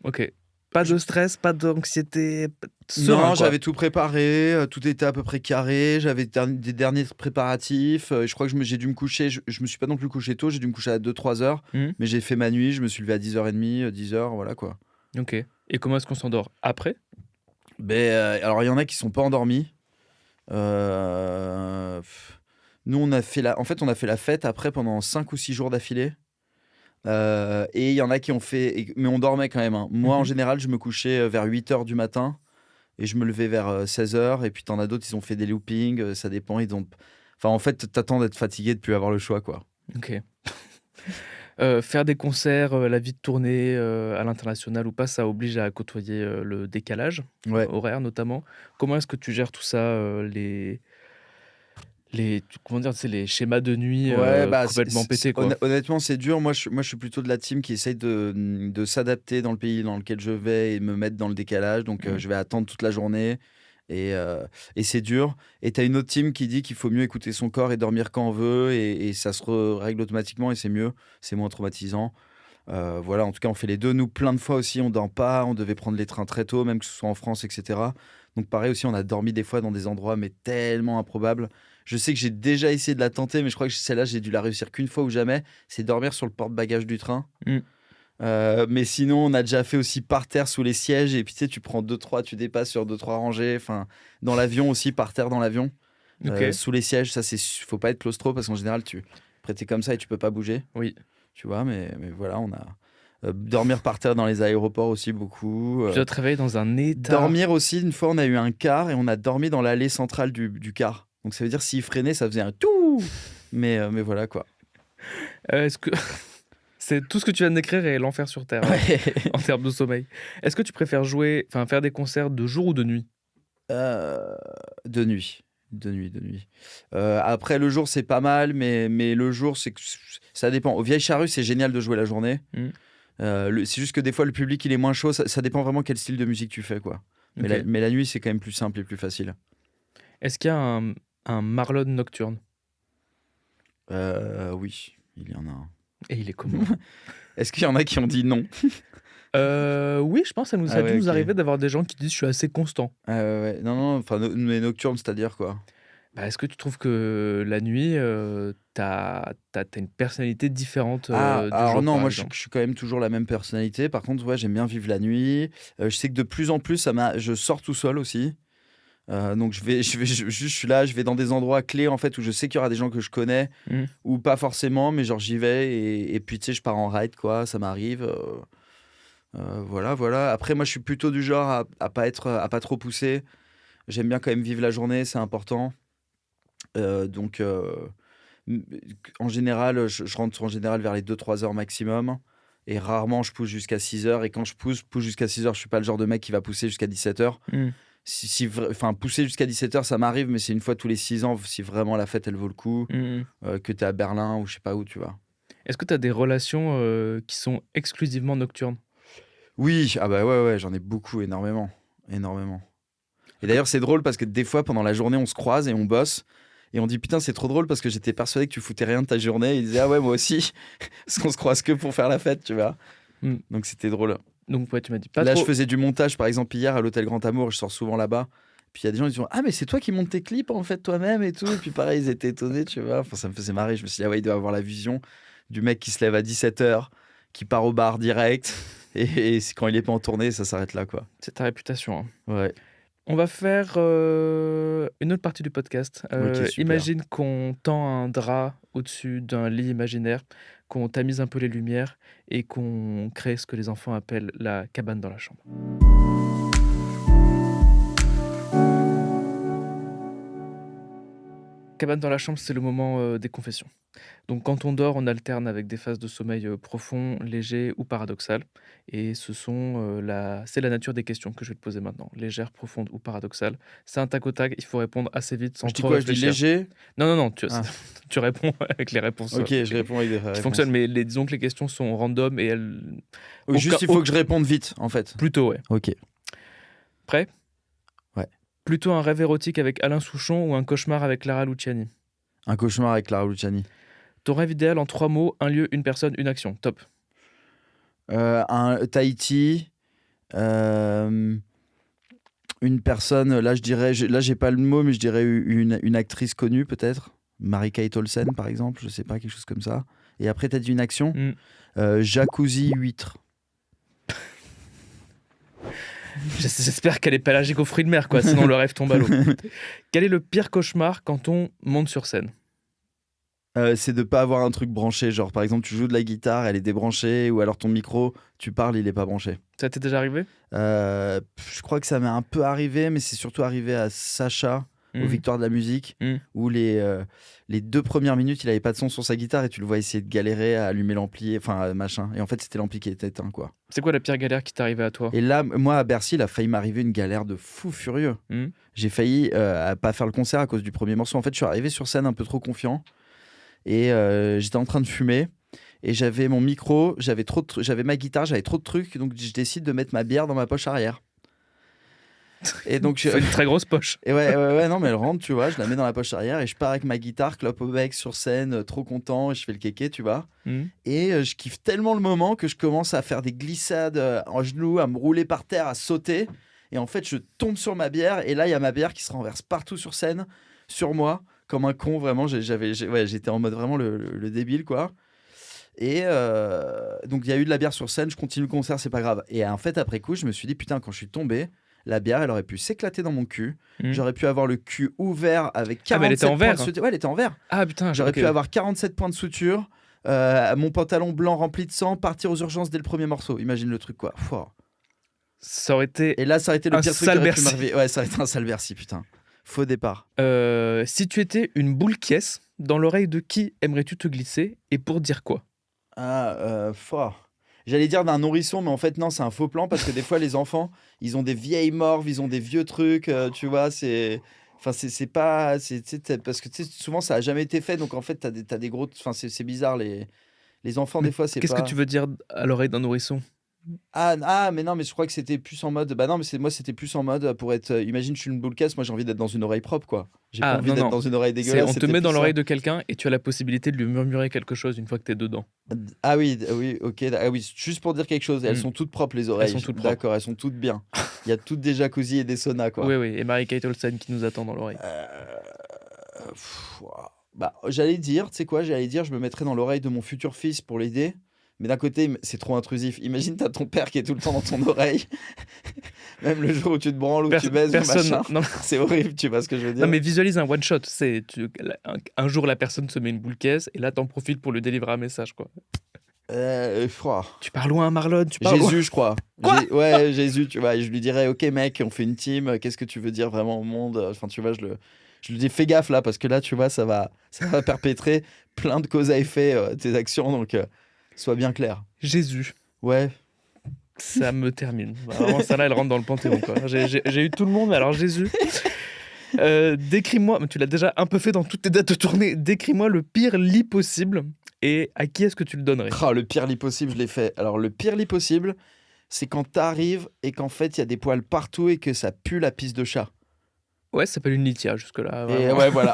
OK. Pas de stress, pas d'anxiété, serein, Non, quoi. j'avais tout préparé, tout était à peu près carré, j'avais des derniers préparatifs. Je crois que j'ai dû me coucher, je me suis pas non plus couché tôt, j'ai dû me coucher à 2-3 heures, Mmh. mais j'ai fait ma nuit, je me suis levé à 10h30, 10h, voilà quoi. OK. Et comment est-ce qu'on s'endort après? Alors il y en a qui sont pas endormis. Nous, on a fait on a fait la fête après pendant 5 ou 6 jours d'affilée. Et il y en a qui ont fait, mais on dormait quand même, hein. Moi, en Mmh. général, je me couchais vers 8h du matin et je me levais vers 16h. Et puis, t'en as d'autres, ils ont fait des loopings, ça dépend. Enfin, en fait, t'attends d'être fatigué de plus avoir le choix, quoi. OK. Faire des concerts, la vie de tournée, à l'international ou pas, ça oblige à côtoyer, le décalage Ouais. horaire notamment. Comment est-ce que tu gères tout ça, comment dire? Tu sais, les schémas de nuit, Ouais, complètement pétés, quoi? honnêtement, c'est dur. Moi, je suis plutôt de la team qui essaye de s'adapter dans le pays dans lequel je vais et me mettre dans le décalage. Donc, Mmh. je vais attendre toute la journée et c'est dur. Et tu as une autre team qui dit qu'il faut mieux écouter son corps et dormir quand on veut et ça se règle automatiquement et c'est mieux. C'est moins traumatisant. Voilà, en tout cas, on fait les deux. Nous, plein de fois aussi, on dort pas. On devait prendre les trains très tôt, même que ce soit en France, etc. Donc, pareil aussi, on a dormi des fois dans des endroits, mais tellement improbables. Je sais que j'ai déjà essayé de la tenter, mais je crois que celle-là, j'ai dû la réussir qu'une fois ou jamais. C'est dormir sur le porte-bagages du train. Mmh. Mais sinon, on a déjà fait aussi par terre sous les sièges. Et puis, tu sais, tu prends 2-3, tu dépasses sur 2-3 rangées. Enfin, dans l'avion aussi, par terre dans l'avion. OK. Sous les sièges, ça, faut pas être claustro parce qu'en général, t'es comme ça et tu peux pas bouger. Oui. Tu vois, mais voilà, on a. Dormir par terre dans les aéroports aussi, beaucoup. Tu dois te réveiller dans un état. Dormir aussi, une fois, on a eu un car et on a dormi dans l'allée centrale du car. Donc ça veut dire s'il freinait, ça faisait un tout. Mais voilà quoi. Est-ce que c'est tout ce que tu viens de décrire est l'enfer sur terre, en termes de sommeil. Est-ce que tu préfères faire des concerts de jour ou de nuit? De nuit. De nuit. Après, le jour, c'est pas mal, mais le jour, ça dépend. Au Vieille Charrue, c'est génial de jouer la journée. Mmh. C'est juste que des fois, le public, il est moins chaud. Ça dépend vraiment quel style de musique tu fais, quoi. OK. Mais la nuit, c'est quand même plus simple et plus facile. Est-ce qu'il y a un Marlon nocturne? Oui, il y en a un. Et il est comment? Est-ce qu'il y en a qui ont dit non? Oui, je pense que ça a dû nous arriver d'avoir des gens qui disent: «Je suis assez constant». Ouais. Non, enfin, mais nocturne, c'est-à-dire quoi? Bah, est-ce que tu trouves que la nuit, t'as une personnalité différente, du alors jour, non, par moi, je exemple? suis quand même toujours la même personnalité. Par contre, ouais, j'aime bien vivre la nuit. Je sais que de plus en plus, je sors tout seul aussi. Donc je suis là, je vais dans des endroits clés en fait où je sais qu'il y aura des gens que je connais Mmh. ou pas forcément, mais genre j'y vais et puis tu sais, je pars en ride quoi, ça m'arrive. Voilà. Après, moi, je suis plutôt du genre à pas trop pousser. J'aime bien quand même vivre la journée, c'est important. Donc, en général, je rentre en général vers les 2-3 heures maximum. Et rarement, je pousse jusqu'à 6 heures. Et quand je pousse jusqu'à 6 heures, je suis pas le genre de mec qui va pousser jusqu'à 17 heures. Mmh. Enfin, pousser jusqu'à 17 heures, ça m'arrive, mais c'est une fois tous les 6 ans, si vraiment la fête, elle vaut le coup, Mmh. que tu es à Berlin ou je sais pas où, tu vois. Est-ce que tu as des relations, qui sont exclusivement nocturnes? Oui, ah bah ouais, j'en ai beaucoup, énormément. Et d'ailleurs, c'est drôle parce que des fois, pendant la journée, on se croise et on bosse. Et on dit putain, c'est trop drôle parce que j'étais persuadé que tu foutais rien de ta journée. Et il disait ah ouais, moi aussi. Parce qu'on se croise que pour faire la fête, tu vois. Mmh. Donc c'était drôle. Donc ouais, tu m'as dit pas Là, trop. je faisais du montage, par exemple, hier à l'hôtel Grand Amour. Je sors souvent là-bas. Puis il y a des gens qui disent ah, mais c'est toi qui montes tes clips en fait toi-même et tout. Et puis pareil, ils étaient étonnés, tu vois. Enfin, ça me faisait marrer. Je me suis dit ah ouais, il doit avoir la vision du mec qui se lève à 17h, qui part au bar direct. Et quand il est pas en tournée, ça s'arrête là, quoi. C'est ta réputation, hein. Ouais. On va faire, une autre partie du podcast. Ok, super. Imagine qu'on tend un drap au-dessus d'un lit imaginaire, qu'on tamise un peu les lumières et qu'on crée ce que les enfants appellent la cabane dans la chambre. cabane dans la chambre, c'est le moment des confessions. Donc quand on dort, on alterne avec des phases de sommeil profond, léger ou paradoxal. Et c'est la nature des questions que je vais te poser maintenant. Légère, profonde ou paradoxale. C'est un tac au tac, il faut répondre assez vite sans Je dis trop quoi? Je dis réfléchir. léger? Non, tu, Ah. tu réponds avec les réponses Ok, je réponds avec des vraies qui réponses. fonctionnent, mais disons que les questions sont random et elles... Oui, juste, il faut que je réponde vite, en fait. Plutôt, ouais. Ok. Prêt? Ouais. Plutôt un rêve érotique avec Alain Souchon ou un cauchemar avec Lara Luciani? Un cauchemar avec Lara Luciani. Ton rêve idéal en 3 mots, un lieu, une personne, une action. Top. Un Tahiti. Une personne, là je dirais, là j'ai pas le mot, mais je dirais une actrice connue peut-être. Mary-Kate Olsen par exemple, je sais pas, quelque chose comme ça. Et après t'as dit une action? Jacuzzi huître. J'espère qu'elle est pas allergique aux fruits de mer, quoi, sinon le rêve tombe à l'eau. Quel est le pire cauchemar quand on monte sur scène? C'est de pas avoir un truc branché, genre par exemple tu joues de la guitare, elle est débranchée, ou alors ton micro, tu parles, il est pas branché. Ça t'est déjà arrivé? Je crois que ça m'est un peu arrivé, mais c'est surtout arrivé à Sacha aux Victoires de la musique, où les 2 premières minutes, il avait pas de son sur sa guitare et tu le vois essayer de galérer à allumer l'ampli, enfin machin. Et en fait, c'était l'ampli qui était éteint, quoi. C'est quoi la pire galère qui t'est arrivée à toi? Et là, moi, à Bercy, il a failli m'arriver une galère de fou furieux. J'ai failli pas faire le concert à cause du premier morceau. En fait, je suis arrivé sur scène un peu trop confiant et j'étais en train de fumer. Et j'avais mon micro, j'avais ma guitare, j'avais trop de trucs, donc je décide de mettre ma bière dans ma poche arrière. Et donc C'est une très grosse poche. Et ouais, non, mais elle rentre, tu vois, je la mets dans la poche arrière et je pars avec ma guitare, clope au bec sur scène, trop content, et je fais le kéké, tu vois. Et je kiffe tellement le moment que je commence à faire des glissades en genoux, à me rouler par terre, à sauter. Et en fait, je tombe sur ma bière, et là, il y a ma bière qui se renverse partout sur scène, sur moi, comme un con, vraiment. J'étais en mode vraiment le débile, quoi. Et donc, il y a eu de la bière sur scène, je continue le concert, c'est pas grave. Et en fait, après coup, je me suis dit, putain, quand je suis tombé, la bière, elle aurait pu s'éclater dans mon cul. J'aurais pu avoir le cul ouvert avec 47 mais elle était en points verre. de suture. Ouais, elle était en verre. Ah putain, J'aurais ok. pu avoir 47 points de suture, mon pantalon blanc rempli de sang, partir aux urgences dès le premier morceau. Imagine le truc, quoi. Pouah. Ça aurait été Et là, ça aurait été le un pire truc qui sale aurait pu Bercy. m'arriver. Ouais, ça aurait été un sale Bercy, putain. Faux départ. Si tu étais une boule caisse, dans l'oreille de qui aimerais-tu te glisser et pour dire quoi? Fort. J'allais dire d'un nourrisson, mais en fait, non, c'est un faux plan parce que des fois, les enfants, ils ont des vieilles morves, ils ont des vieux trucs, tu vois, c'est. Enfin, c'est pas. Parce que souvent, ça a jamais été fait, donc en fait, t'as des gros. Enfin, c'est bizarre, les enfants, des fois, c'est Qu'est-ce pas. que tu veux dire à l'oreille d'un nourrisson? Mais non, mais je crois que c'était plus en mode. Bah non, mais moi, c'était plus en mode pour être. Imagine, je suis une boule caisse, moi, j'ai envie d'être dans une oreille propre, quoi. J'ai pas envie d'être dans une oreille dégueulasse. On te met dans l'oreille de quelqu'un et tu as la possibilité de lui murmurer quelque chose une fois que t'es dedans. Ah oui, ok. Ah oui, juste pour dire quelque chose. Elles sont toutes propres, les oreilles. Elles sont toutes propres. D'accord, elles sont toutes bien. Il y a toutes des jacuzzis et des saunas, quoi. Oui, et Mary-Kate Olsen qui nous attend dans l'oreille. Bah, j'allais dire, tu sais quoi, je me mettrais dans l'oreille de mon futur fils pour l'aider. Mais d'un côté, c'est trop intrusif. Imagine, t'as ton père qui est tout le temps dans ton oreille. Même le jour où tu te branles ou que tu baises, machin. Non. C'est horrible, tu vois ce que je veux dire? Non, mais visualise un one-shot. Un jour, la personne se met une boule caisse et là, t'en profites pour lui délivrer un message, quoi. Tu pars loin, Marlon. Jésus, je crois. Quoi? Ouais, Jésus, tu vois. Et je lui dirais, ok, mec, on fait une team. Qu'est-ce que tu veux dire vraiment au monde? Enfin, tu vois, je lui dis, fais gaffe là, parce que là, tu vois, ça va perpétrer plein de causes à effet, tes actions. Donc, sois bien clair. Jésus. Ouais. Ça me termine. Vraiment, ça là, elle rentre dans le panthéon, quoi. J'ai eu tout le monde, mais alors Jésus. Décris-moi, tu l'as déjà un peu fait dans toutes tes dates de tournée. Décris-moi le pire lit possible et à qui est-ce que tu le donnerais? Le pire lit possible, je l'ai fait. Alors, le pire lit possible, c'est quand t'arrives et qu'en fait, il y a des poils partout et que ça pue la pisse de chat. Ouais, ça s'appelle une litière jusque-là. Et vraiment. ouais, voilà.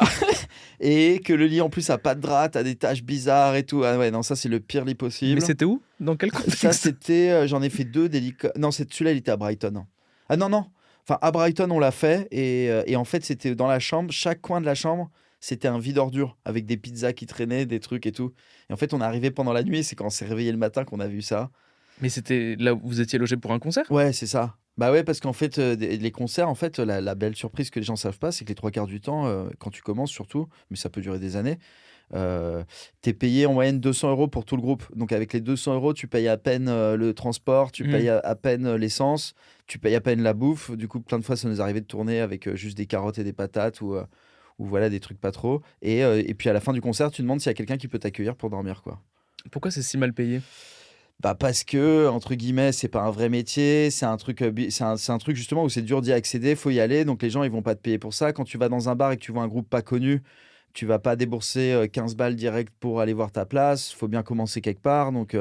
Et que le lit, en plus, a pas de drap, t'as des taches bizarres et tout. Ah ouais, non, ça, c'est le pire lit possible. Mais c'était où? Dans quel contexte? Ça, c'était... j'en ai fait 2 des lits... Non, celui-là, il était à Brighton. Ah non. Enfin, à Brighton, on l'a fait. Et en fait, c'était dans la chambre. Chaque coin de la chambre, c'était un vide ordure avec des pizzas qui traînaient, des trucs et tout. Et en fait, on est arrivé pendant la nuit. C'est quand on s'est réveillé le matin qu'on a vu ça. Mais c'était là où vous étiez logé pour un concert? Ouais, c'est ça. Bah ouais, parce qu'en fait, les concerts, en fait, la belle surprise que les gens savent pas, c'est que les 3 quarts du temps, quand tu commences surtout, mais ça peut durer des années, t'es payé en moyenne 200 € pour tout le groupe. Donc avec les 200 €, tu payes à peine le transport, tu payes à peine l'essence, tu payes à peine la bouffe. Du coup, plein de fois, ça nous arrivait de tourner avec juste des carottes et des patates ou ou voilà, des trucs pas trop. Et puis à la fin du concert, tu demandes s'il y a quelqu'un qui peut t'accueillir pour dormir, quoi. Pourquoi c'est si mal payé? Bah parce que, entre guillemets, c'est pas un vrai métier, c'est un truc, c'est un truc justement où c'est dur d'y accéder, faut y aller, donc les gens ils vont pas te payer pour ça. Quand tu vas dans un bar et que tu vois un groupe pas connu, tu vas pas débourser 15 balles direct pour aller voir ta place, faut bien commencer quelque part, donc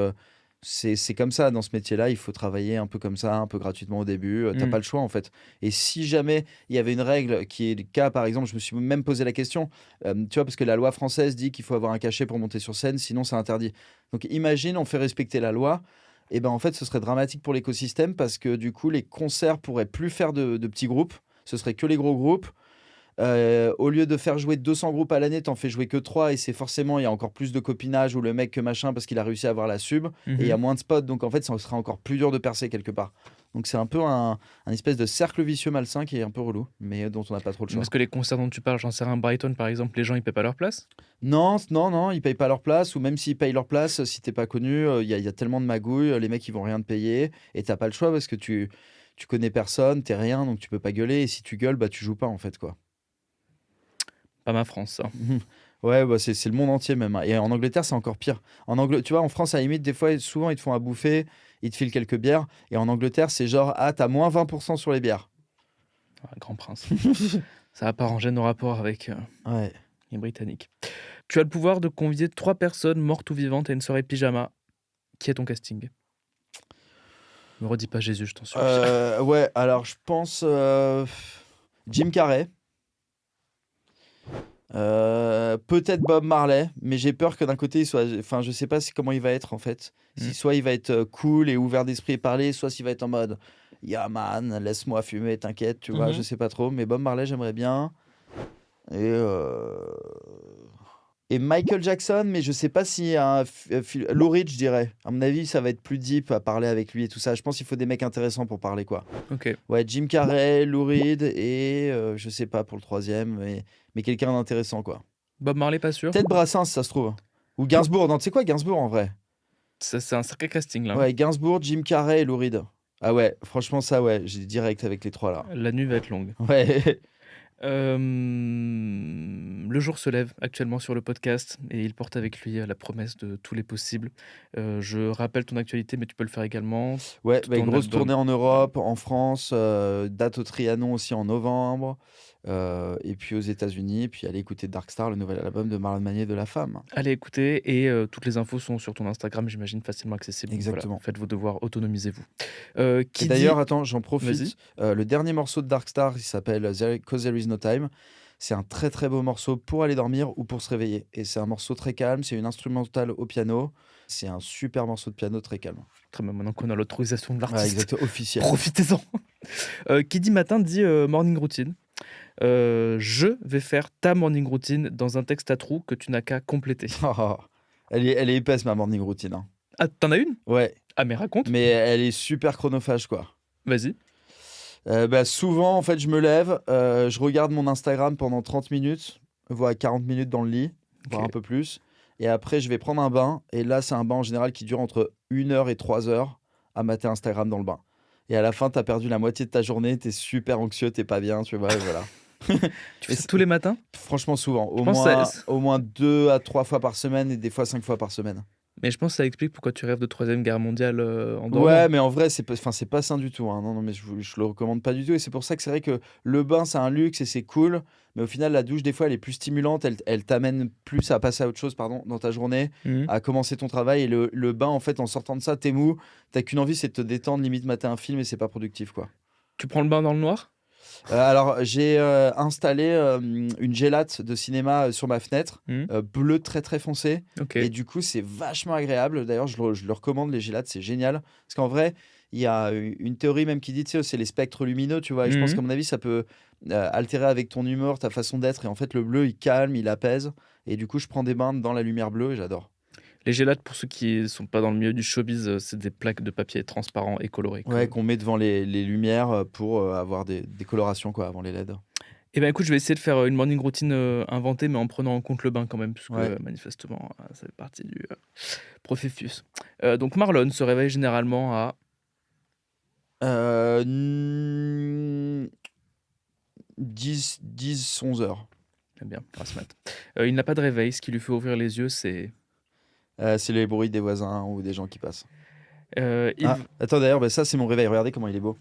c'est comme ça dans ce métier-là, il faut travailler un peu comme ça, un peu gratuitement au début, t'as pas le choix en fait. Et si jamais il y avait une règle qui est le cas, par exemple, je me suis même posé la question, tu vois, parce que la loi française dit qu'il faut avoir un cachet pour monter sur scène, sinon c'est interdit. Donc imagine, on fait respecter la loi, et ben en fait ce serait dramatique pour l'écosystème parce que du coup les concerts pourraient plus faire de petits groupes, ce serait que les gros groupes. Au lieu de faire jouer 200 groupes à l'année, t'en fais jouer que 3 et c'est forcément, il y a encore plus de copinage ou le mec que machin parce qu'il a réussi à avoir la sub et il y a moins de spots, donc en fait ça sera encore plus dur de percer quelque part. Donc c'est un peu un espèce de cercle vicieux malsain qui est un peu relou, mais dont on n'a pas trop le choix. Parce que les concerts dont tu parles, j'en sais rien, Brighton par exemple, les gens ils paient pas leur place? Non, non, non, ils payent pas leur place, ou même s'ils payent leur place, si t'es pas connu, il y a tellement de magouilles, les mecs ils vont rien te payer, et t'as pas le choix parce que tu connais personne, t'es rien, donc tu peux pas gueuler, et si tu gueules, bah tu joues pas en fait, quoi. Pas ma France, ça. Ouais, bah c'est le monde entier même, hein. Et en Angleterre, c'est encore pire. Tu vois, en France, à la limite, des fois, souvent, ils te font à bouffer, ils te filent quelques bières, et en Angleterre, c'est genre, ah, t'as moins 20% sur les bières. Ah, Grand Prince. Ça va pas ranger nos rapports avec Ouais. les Britanniques. Tu as le pouvoir de convier 3 personnes mortes ou vivantes à une soirée pyjama. Qui est ton casting? Me redis pas Jésus, je t'en supplie. Ouais, alors je pense Jim Carrey. Peut-être Bob Marley, mais j'ai peur que d'un côté il soit. Enfin, je sais pas comment il va être en fait. Si soit il va être cool et ouvert d'esprit et parler, soit s'il va être en mode yeah man, laisse-moi fumer, t'inquiète, tu vois, je sais pas trop. Mais Bob Marley, j'aimerais bien. Et Michael Jackson, mais je sais pas si Lou Reed, je dirais. À mon avis, ça va être plus deep à parler avec lui et tout ça. Je pense qu'il faut des mecs intéressants pour parler, quoi. Ok. Ouais, Jim Carrey, Lou Reed et je sais pas pour le troisième, mais quelqu'un d'intéressant, quoi. Bob Marley, pas sûr? Peut-être Brassens, ça se trouve. Ou Gainsbourg. Non, tu sais quoi, Gainsbourg en vrai? C'est un sacré casting là. Ouais, Gainsbourg, Jim Carrey et Lou Reed. Ah ouais, franchement, ça, ouais, j'ai direct avec les trois là. La nuit va être longue. Ouais. Le jour se lève actuellement sur le podcast et il porte avec lui la promesse de tous les possibles. Je rappelle ton actualité, mais tu peux le faire également. Ouais, Ton grosse album. tournée en Europe, en France, date au Trianon aussi en novembre, et puis aux États-Unis, puis allez écouter Darkstar, le nouvel album de Marlon Magné de La Femme. Allez écouter et toutes les infos sont sur ton Instagram, j'imagine facilement accessible. Donc Exactement. voilà, faites vos devoirs, autonomisez-vous. Et d'ailleurs, attends, j'en profite. Le dernier morceau de Darkstar, il s'appelle Cause There Is No Time. C'est un très très beau morceau pour aller dormir ou pour se réveiller. Et c'est un morceau très calme, c'est une instrumentale au piano. C'est un super morceau de piano très calme. Très bien, maintenant qu'on a l'autorisation de Ouais, l'artiste, exactement, officiel. profitez-en. Qui dit matin dit morning routine. Je vais faire ta morning routine dans un texte à trous que tu n'as qu'à compléter. Elle est épaisse ma morning routine, hein. Ah, t'en as une? Ouais. Ah, mais raconte. Mais elle est super chronophage, quoi. Vas-y. Souvent, en fait, je me lève, je regarde mon Instagram pendant 30 minutes, voire 40 minutes dans le lit, voire un peu plus. Et après, je vais prendre un bain. Et là, c'est un bain en général qui dure entre 1 heure et 3 heures à mater Instagram dans le bain. Et à la fin, t'as perdu la moitié de ta journée, t'es super anxieux, t'es pas bien, tu vois, et voilà. Tu fais ça tous les matins? Franchement, souvent. pense Au moins 2 à 3 fois par semaine et des fois 5 fois par semaine. Mais je pense que ça explique pourquoi tu rêves de Troisième Guerre mondiale en dormant. Ouais, mais en vrai, c'est pas sain du tout, hein. Non, mais je le recommande pas du tout. Et c'est pour ça que c'est vrai que le bain, c'est un luxe et c'est cool. Mais au final, la douche, des fois, elle est plus stimulante. Elle t'amène plus à passer à autre chose, dans ta journée, à commencer ton travail. Et le bain, en fait, en sortant de ça, t'es mou. T'as qu'une envie, c'est de te détendre, limite mater un film et c'est pas productif, quoi. Tu prends le bain dans le noir? Alors, j'ai installé une gélate de cinéma sur ma fenêtre, bleu très très foncé. Okay. Et du coup, c'est vachement agréable. D'ailleurs, je le recommande, les gélates, c'est génial. Parce qu'en vrai, il y a une théorie même qui dit, tu sais, c'est les spectres lumineux, tu vois. Et je pense qu'à mon avis, ça peut altérer avec ton humeur, ta façon d'être. Et en fait, le bleu, il calme, il apaise. Et du coup, je prends des bains dans la lumière bleue et j'adore. Les gélates, pour ceux qui ne sont pas dans le milieu du showbiz, c'est des plaques de papier transparent et colorées. Ouais, qu'on met devant les lumières pour avoir des colorations, quoi, avant les LED. Eh bien, écoute, je vais essayer de faire une morning routine inventée, mais en prenant en compte le bain quand même, puisque manifestement, ça fait partie du processus. Donc, Marlon se réveille généralement à 10, 11 heures. J'aime bien, grâce mat. Il n'a pas de réveil, ce qui lui fait ouvrir les yeux, c'est... C'est les bruits des voisins ou des gens qui passent. Yves... Ah, attends, d'ailleurs, ça, c'est mon réveil. Regardez comment il est beau.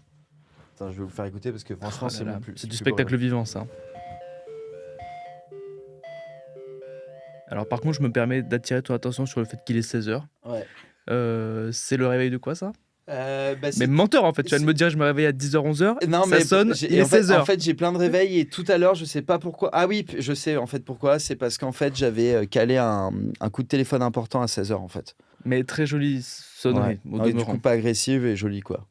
Attends, je vais vous le faire écouter parce que franchement, Oh là c'est là, mon plus. c'est du plus beau spectacle réveil. vivant, ça. Alors, par contre, je me permets d'attirer ton attention sur le fait qu'il est 16h. Ouais. C'est le réveil de quoi, ça? Bah, Mais menteur, en fait. Tu viens de me dire, je me réveille à 10h, 11h. Non, ça mais sonne, j'ai- il et est en fait, 16h. En fait, j'ai plein de réveils et tout à l'heure, je sais pas pourquoi. Ah oui, je sais en fait pourquoi. C'est parce qu'en fait, j'avais calé un coup de téléphone important à 16h en fait. Mais très jolie sonnerie, au Ouais, du demeurant. coup, pas agressive et jolie quoi.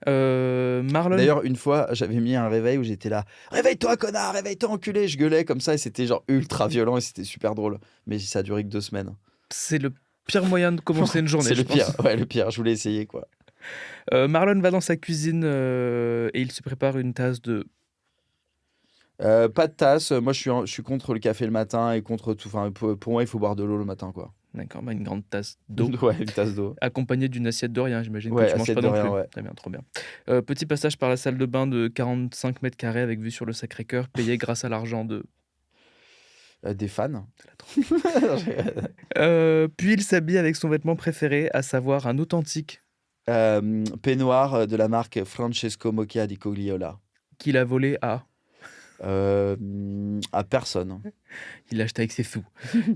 Marlon, D'ailleurs, une fois, j'avais mis un réveil où j'étais là. Réveille-toi, connard, réveille-toi, enculé. Je gueulais comme ça et c'était genre ultra violent et c'était super drôle. Mais ça a duré que 2 semaines. c'est le pire moyen de commencer une journée, C'est je le pire. pense. Ouais, le pire. Je voulais essayer quoi. Marlon va dans sa cuisine et il se prépare une tasse de... Pas de tasse. Moi, je suis contre le café le matin et contre tout. Enfin, pour moi, il faut boire de l'eau le matin quoi. D'accord, une grande tasse d'eau. Ouais, une tasse d'eau. Accompagnée d'une assiette de rien, j'imagine Ouais, que tu manges assiette pas de non rien, plus. ouais. Très bien, trop bien. Petit passage par la salle de bain de 45 mètres carrés avec vue sur le Sacré-Cœur, payé grâce à l'argent de... Des fans. Puis il s'habille avec son vêtement préféré, à savoir un authentique Peignoir de la marque Francesco Moccia di Cogliola. qu'il a volé à... À personne. Il l'a acheté avec ses sous.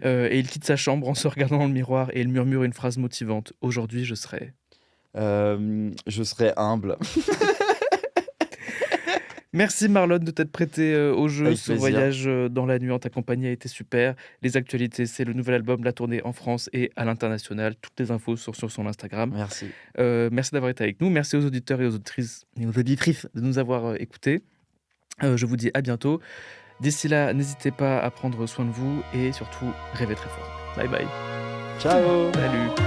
Et il quitte sa chambre en se regardant dans le miroir et il murmure une phrase motivante. Aujourd'hui, je serai... Je serais humble. Merci Marlon de t'être prêté au jeu. Avec Ce plaisir. voyage dans la nuit en ta compagnie a été super. Les actualités, c'est le nouvel album, la tournée en France et à l'international. Toutes les infos sont sur son Instagram. Merci. Merci d'avoir été avec nous. Merci aux auditeurs et aux auditrices de nous avoir écoutés. Je vous dis à bientôt. D'ici là, n'hésitez pas à prendre soin de vous et surtout, rêvez très fort. Bye bye. Ciao. Salut.